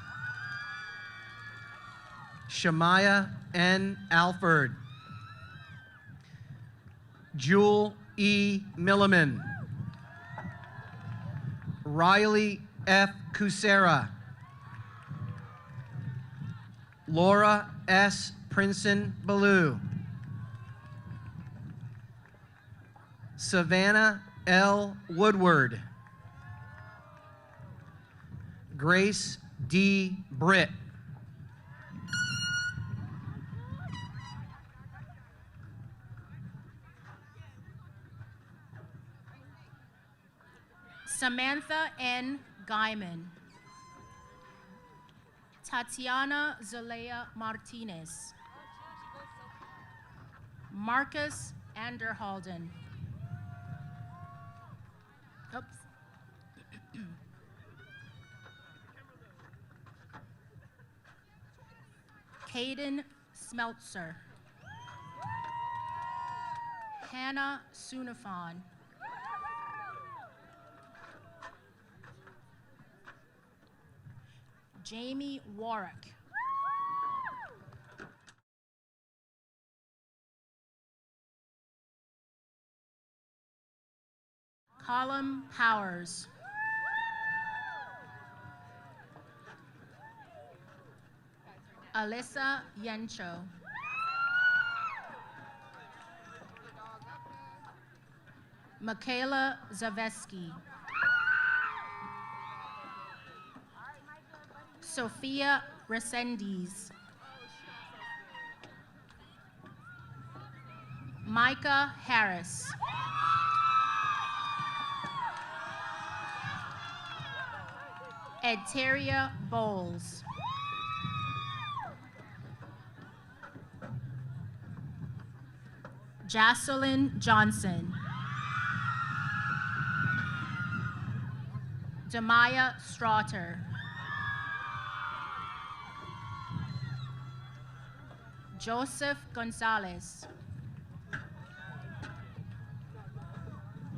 Shemaiah N. Alford. Jewel E. Milliman. Riley F. Kusera. Laura S. Princeton Ballou. Savannah L. Woodward. Grace D. Britt. Samantha N. Guyman. Tatiana Zelaya Martinez. Marcus Anderhalden. Oops. Caden Smeltzer. Hannah Sunafan. Jamie Warwick. Colum Powers. Alyssa Yencho. Michaela Zaveski. Sophia Resendiz. Micah Harris. Edteria Bowles. Jocelyn Johnson. Demaya Straughter. Joseph Gonzalez.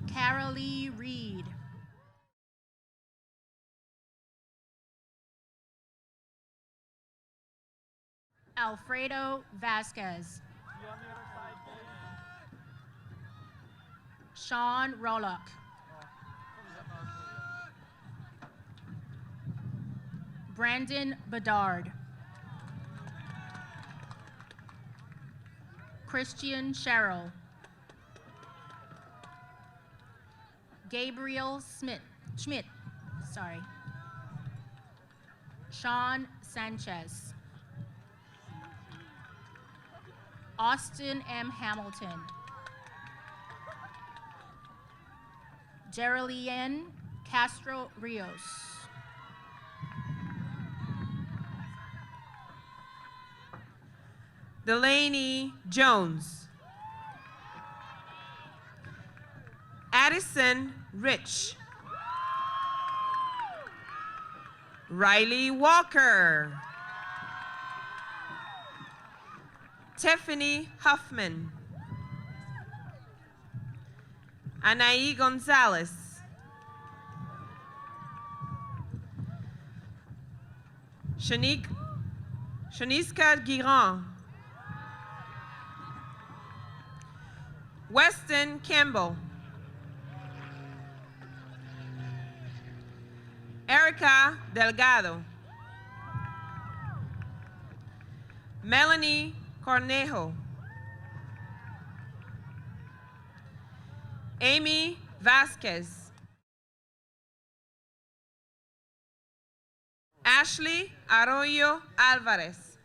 Carolee Reed. Alfredo Vasquez. Sean Rollock. Brandon Bedard. Christian Sherrill. Gabriel Schmidt. Sean Sanchez. Austin M. Hamilton. Geraldine Castro Rios. Delaney Jones. Addison Rich. Riley Walker. Tiffany Huffman. Anaí Gonzalez. Shaniska Guiron. Weston Campbell. Erica Delgado. Melanie Cornejo. Amy Vasquez. Ashley Arroyo Alvarez.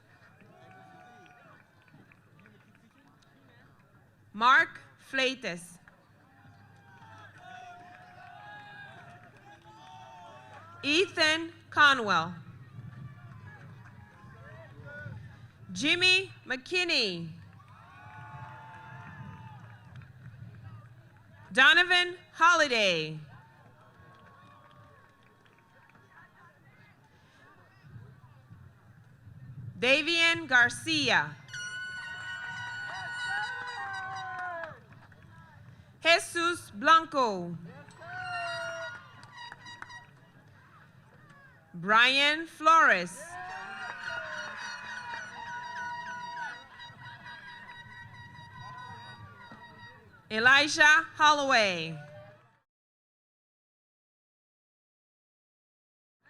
Mark Fleites. Ethan Conwell. Jimmy McKinney. Donovan Holiday. Davian Garcia. Jesus Blanco. Brian Flores. Elijah Holloway.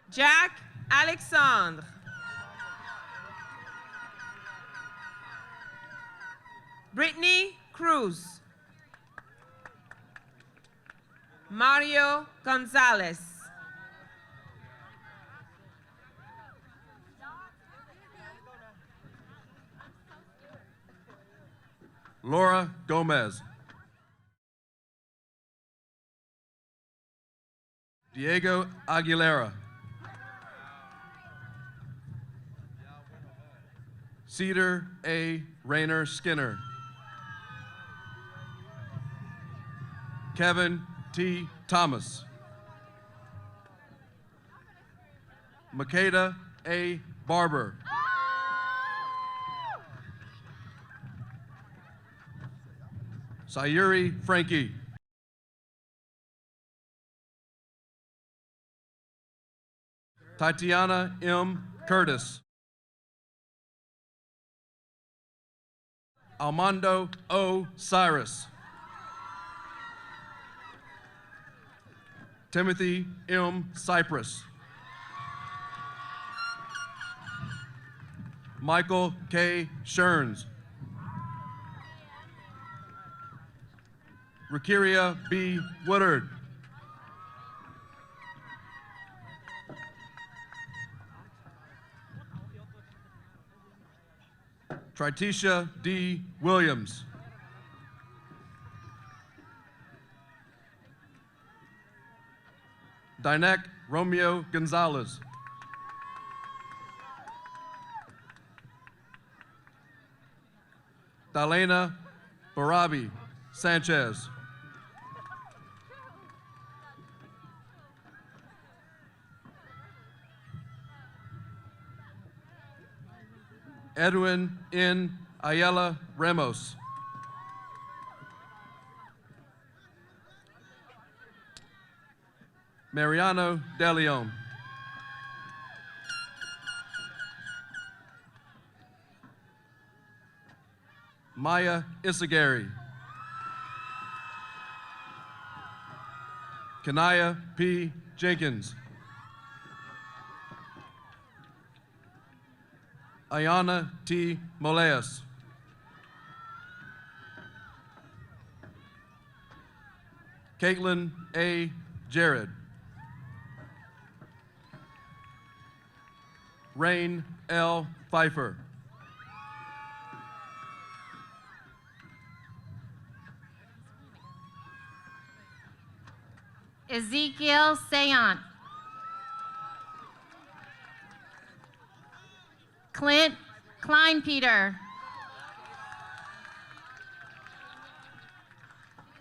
Jack Alexandre. Brittany Cruz. Mario Gonzalez. Laura Gomez. Diego Aguilera. Cedar A. Rayner Skinner. Kevin T. Thomas. Makeda A. Barber. Sayuri Frankie. Tatiana M. Curtis. Armando O. Cyrus. Timothy M. Cypress. Michael K. Sherns. Rakiria B. Woodard. Tritisha D. Williams. Dinek Romeo Gonzalez. Dalena Barabi Sanchez. Edwin N. Ayala Ramos. Mariano De Leon. Maya Isagari. Kanaya P. Jenkins. Ayana T. Moleas. Caitlin A. Jared. Rain L. Pfeiffer. Ezekiel Seant. Clint Kleinpeter.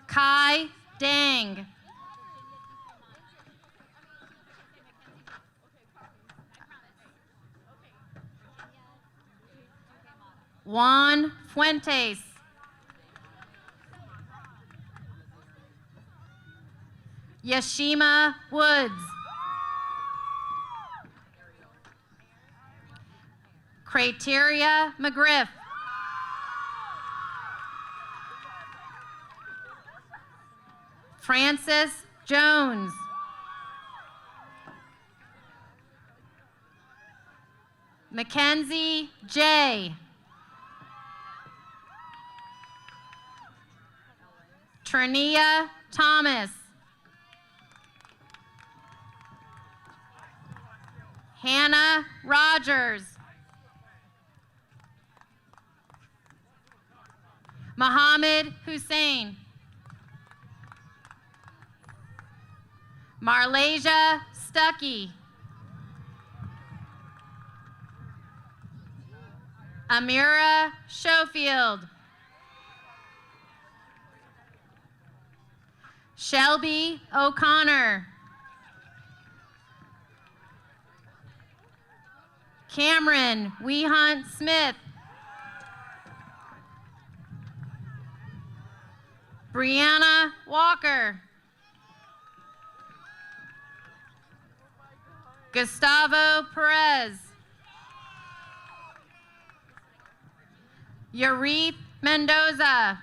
Kai Dang. Juan Fuentes. Yashima Woods. Criteria McGriff. Francis Jones. Mackenzie J. Trania Thomas. Hannah Rogers. Mohammed Hussein. Marlasia Stuckey. Amira Schofield. Shelby O'Connor. Cameron Wehunt Smith. Brianna Walker. Gustavo Perez. Yarith Mendoza.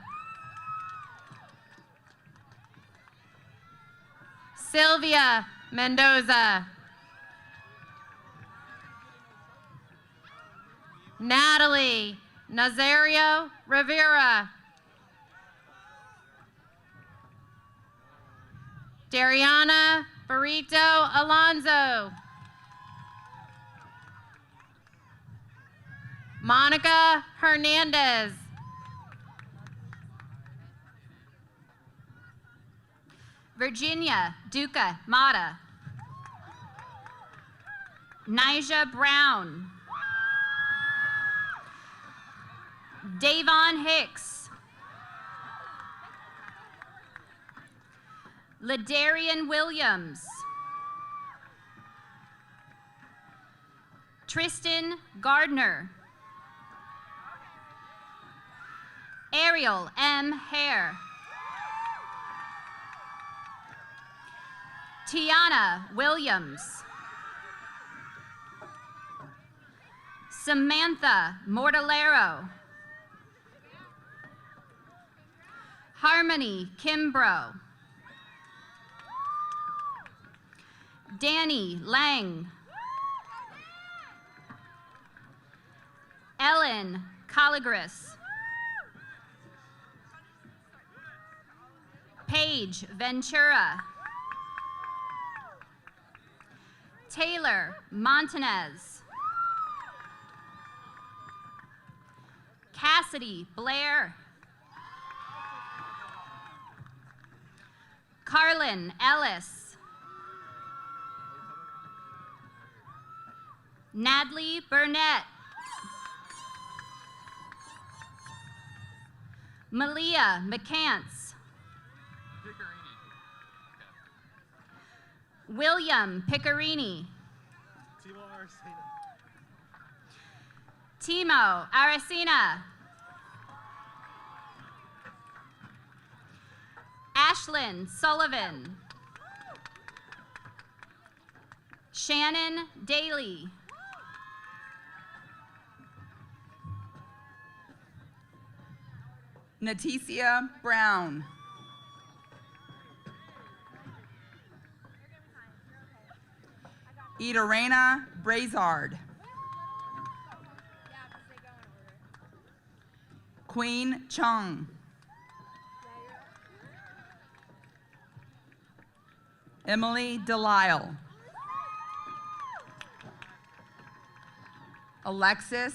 Sylvia Mendoza. Natalie Nazario Rivera. Dariana Burrito Alonso. Monica Hernandez. Virginia Duca Mata. Nija Brown. Davon Hicks. Ladarian Williams. Tristan Gardner. Ariel M. Hare. Tiana Williams. Samantha Mortallero. Harmony Kimbrough. Danny Lang. Ellen Colligris. Paige Ventura. Taylor Montanez. Cassidy Blair. Carlin Ellis. Nadley Burnett. Malia McCants. William Piccarini. Timo Aracena. Ashlyn Sullivan. Shannon Daly. Natesia Brown. Idarena Brazard. Queen Chung. Emily Delisle. Alexis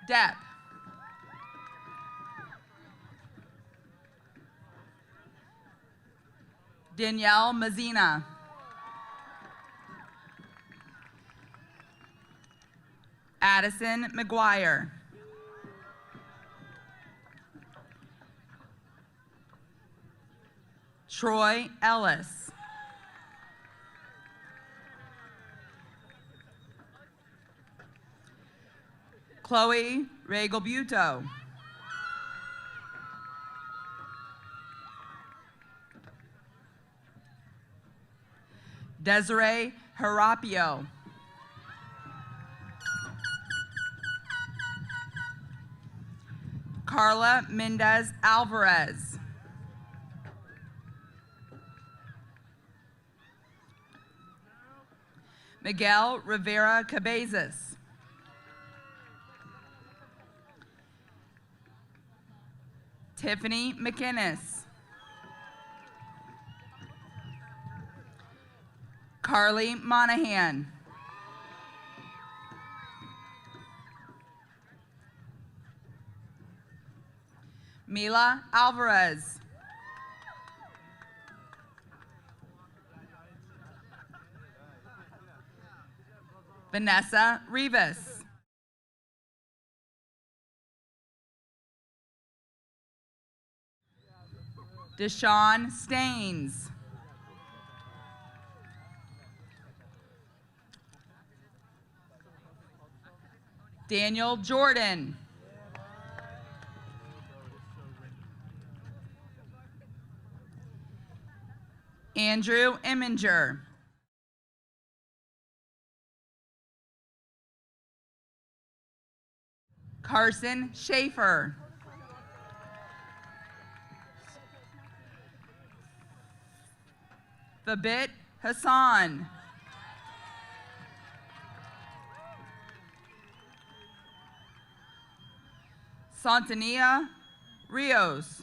Depp. Danielle Mazina. Addison McGuire. Troy Ellis. Chloe Regalbuto. Desiree Harapio. Carla Mendez Alvarez. Miguel Rivera Cabezas. Tiffany McInnes. Carly Monahan. Mila Alvarez. Vanessa Rivas. Deshaun Staines. Daniel Jordan. Andrew Eminger. Carson Schaefer. Babit Hassan. Santania Rios.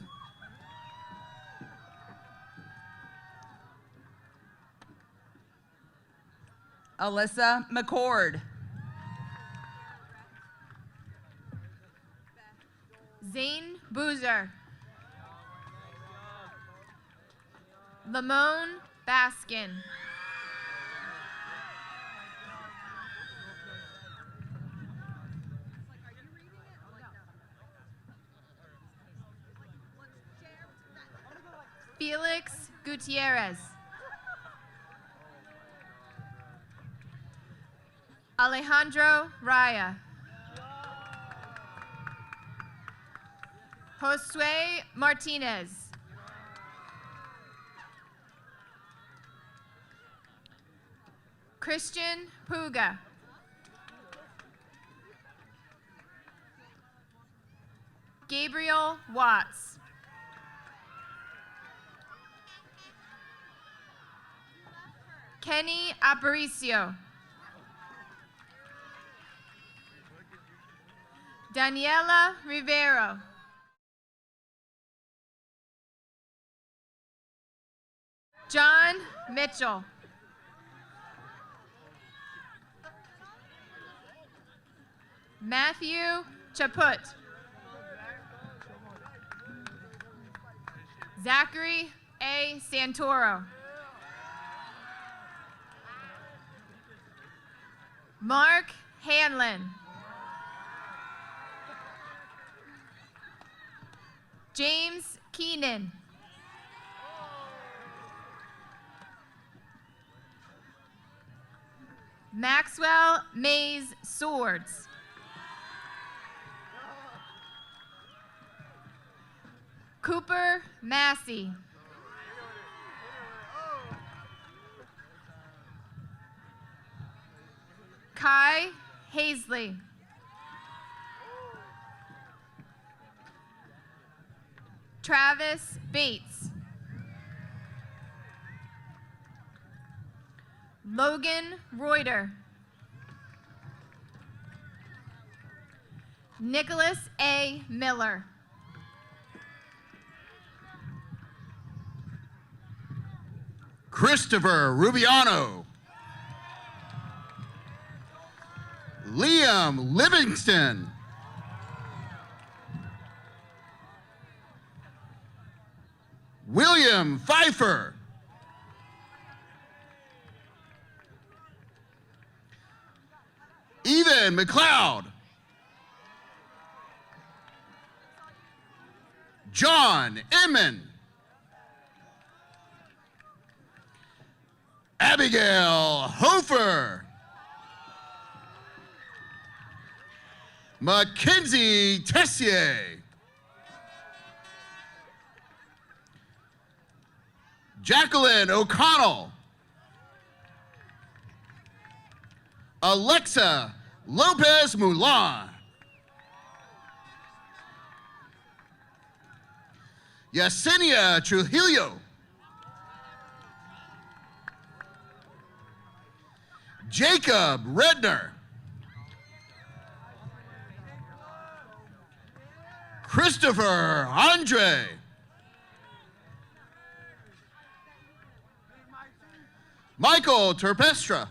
Alyssa McCord. Zane Boozer. Lamone Baskin. Felix Gutierrez. Alejandro Raya. Josue Martinez. Christian Puga. Gabriel Watts. Kenny Aparicio. Daniela Rivero. John Mitchell. Matthew Chaput. Zachary A. Santoro. Mark Hanlon. James Keenan. Maxwell Mays Swords. Cooper Massey. Kai Hazley. Travis Bates. Logan Reuter. Nicholas A. Miller. Christopher Rubiano. Liam Livingston. William Pfeiffer. Ethan McLeod. John Inman. Abigail Hofer. Mackenzie Tessier. Jacqueline O'Connell. Alexa Lopez Mulan. Yesenia Trujillo. Jacob Redner. Christopher Andre. Michael Terpestra.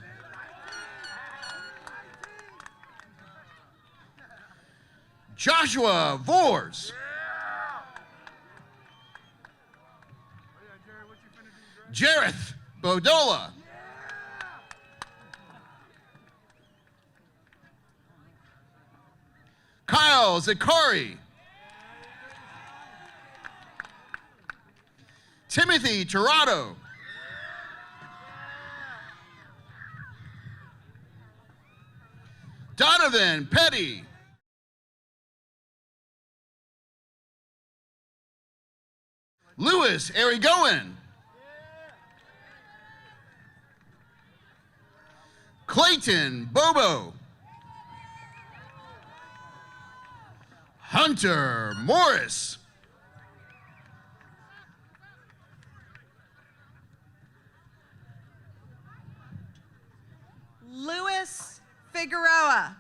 Joshua Vors. Jareth Bodola. Kyle Zakari. Timothy Tirado. Donovan Petty. Louis Arigoen. Clayton Bobo. Hunter Morris. Luis Figueroa.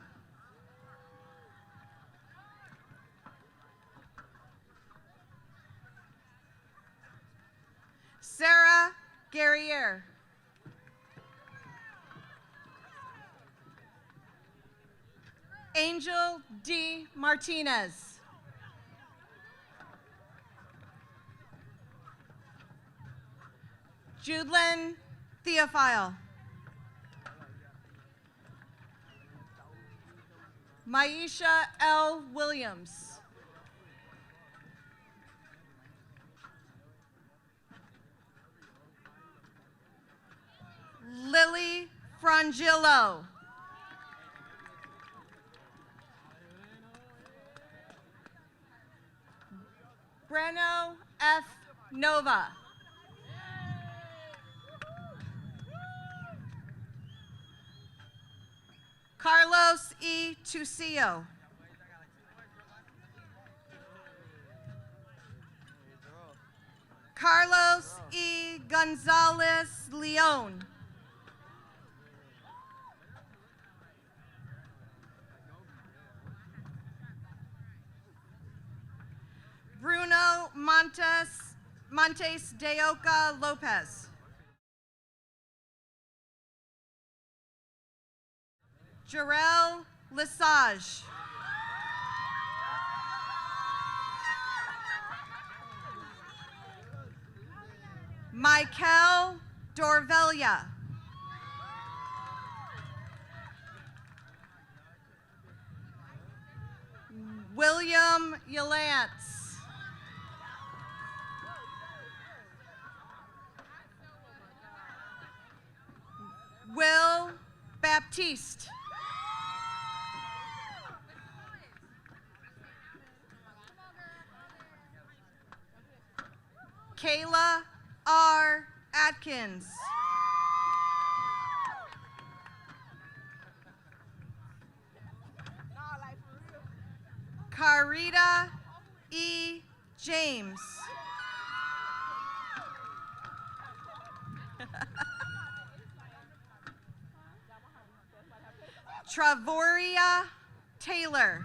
Sarah Guerriere. Angel D. Martinez. Judelyn Theophile. Maisha L. Williams. Lily Frangillo. Breno F. Nova. Carlos E. Tucio. Carlos E. Gonzalez Leon. Bruno Montes de Oca Lopez. Jarrell Lesage. Michael Dorvelia. William Yalance. Will Baptiste. Kayla R. Atkins. Carita E. James. Travoria Taylor.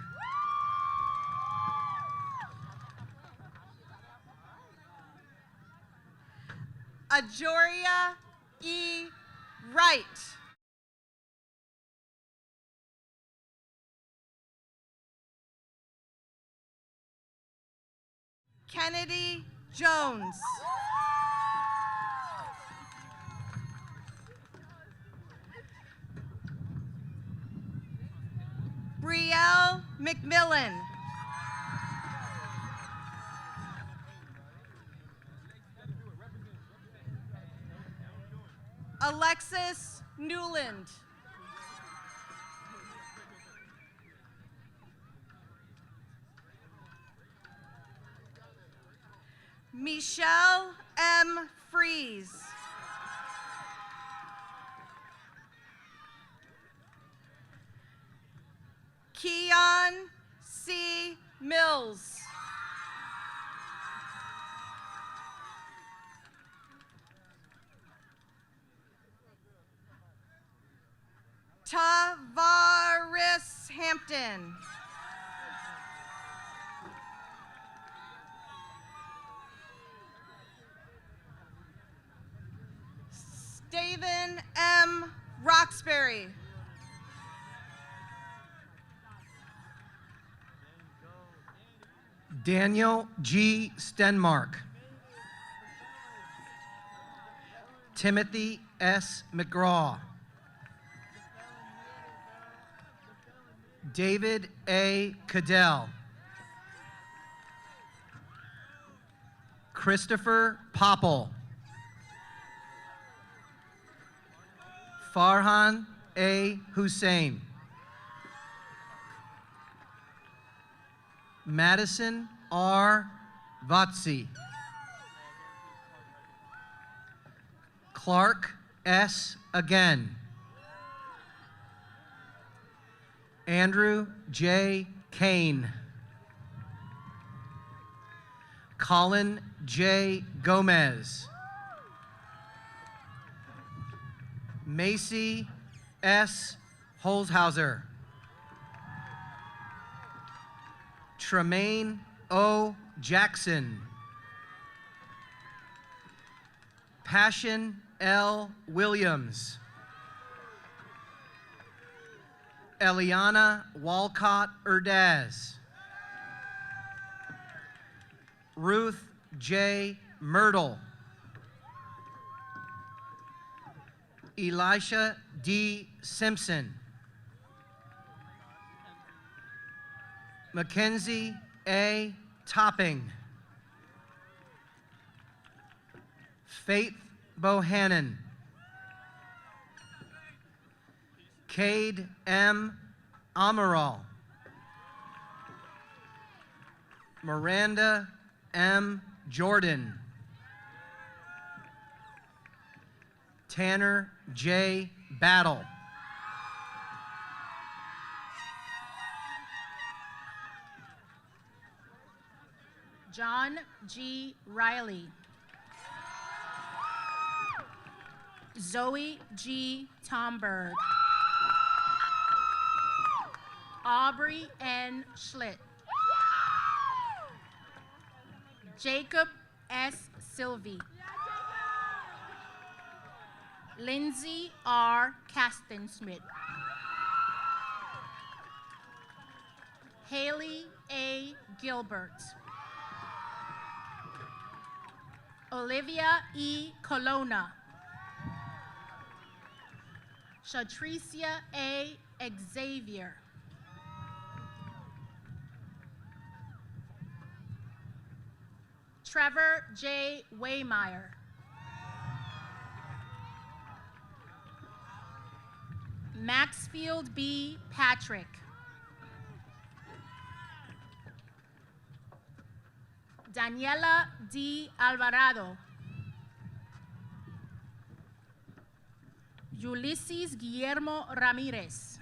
Ajoria E. Wright. Kennedy Jones. Brielle McMillan. Alexis Newland. Michelle M. Fries. C. Mills. Tavares Hampton. Steven M. Roxbury. Daniel G. Stenmark. Timothy S. McGraw. David A. Cadell. Christopher Popple. Farhan A. Hussein. Madison R. Vatsi. Clark S. Again. Andrew J. Kane. Colin J. Gomez. Macy S. Holzhauser. Tremaine O. Jackson. Passion L. Williams. Eliana Walcott Erdaz. Ruth J. Myrtle. Elisha D. Simpson. Mackenzie A. Topping. Faith Bohannon. Cade M. Amaral. Miranda M. Jordan. Tanner J. Battle. John G. Riley. Zoe G. Tomberg. Aubrey N. Schlitt. Jacob S. Sylvie. Lindsay R. Castensmith. Haley A. Gilbert. Olivia E. Colonna. Shatricia A. Xavier. Trevor J. Waymeyer. Maxfield B. Patrick. Daniela D. Alvarado. Ulysses Guillermo Ramirez.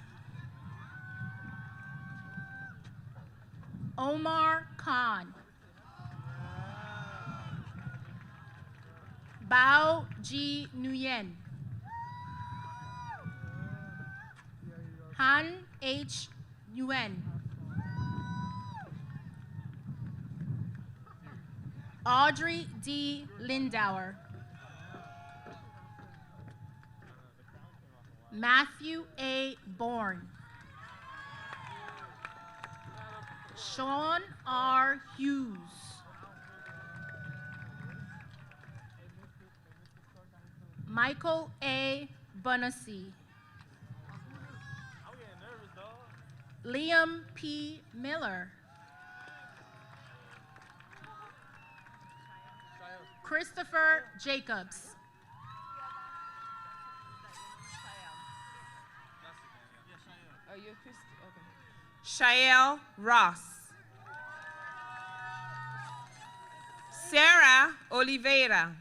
Omar Khan. Bao G. Nguyen. Han H. Nguyen. Audrey D. Lindauer. Matthew A. Bourne. Sean R. Hughes. Michael A. Bonassi. Liam P. Miller. Christopher Jacobs. Shael Ross. Sarah Oliveira.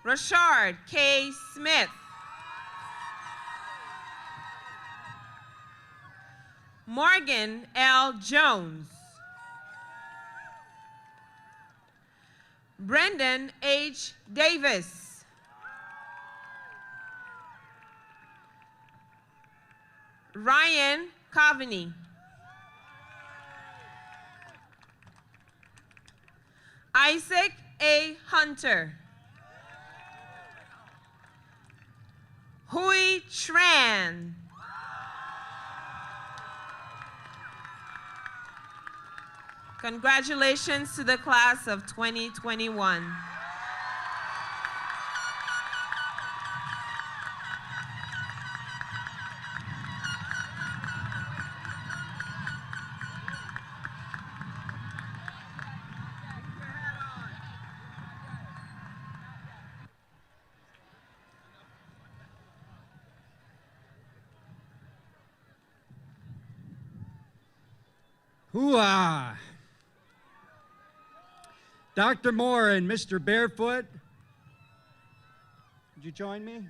Rashard K. Smith. Morgan L. Jones. Brendan H. Davis. Ryan Coveney. Isaac A. Hunter. Hui Tran. Congratulations to the class of 2021. Hoo-ah! Dr. Moore and Mr. Barefoot, would you join me?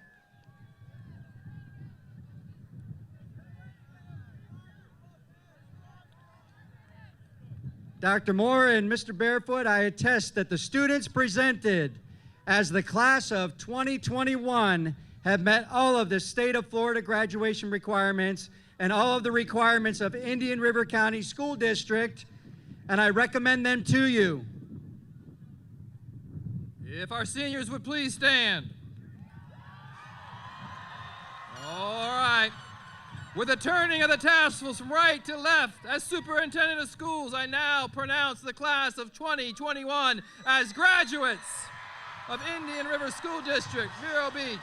Dr. Moore and Mr. Barefoot, I attest that the students presented as the class of 2021 have met all of the state of Florida graduation requirements and all of the requirements of Indian River County School District, and I recommend them to you. If our seniors would please stand. All right. With the turning of the tassels from right to left, as superintendent of schools, I now pronounce the class of 2021 as graduates of Indian River School District, Vero Beach.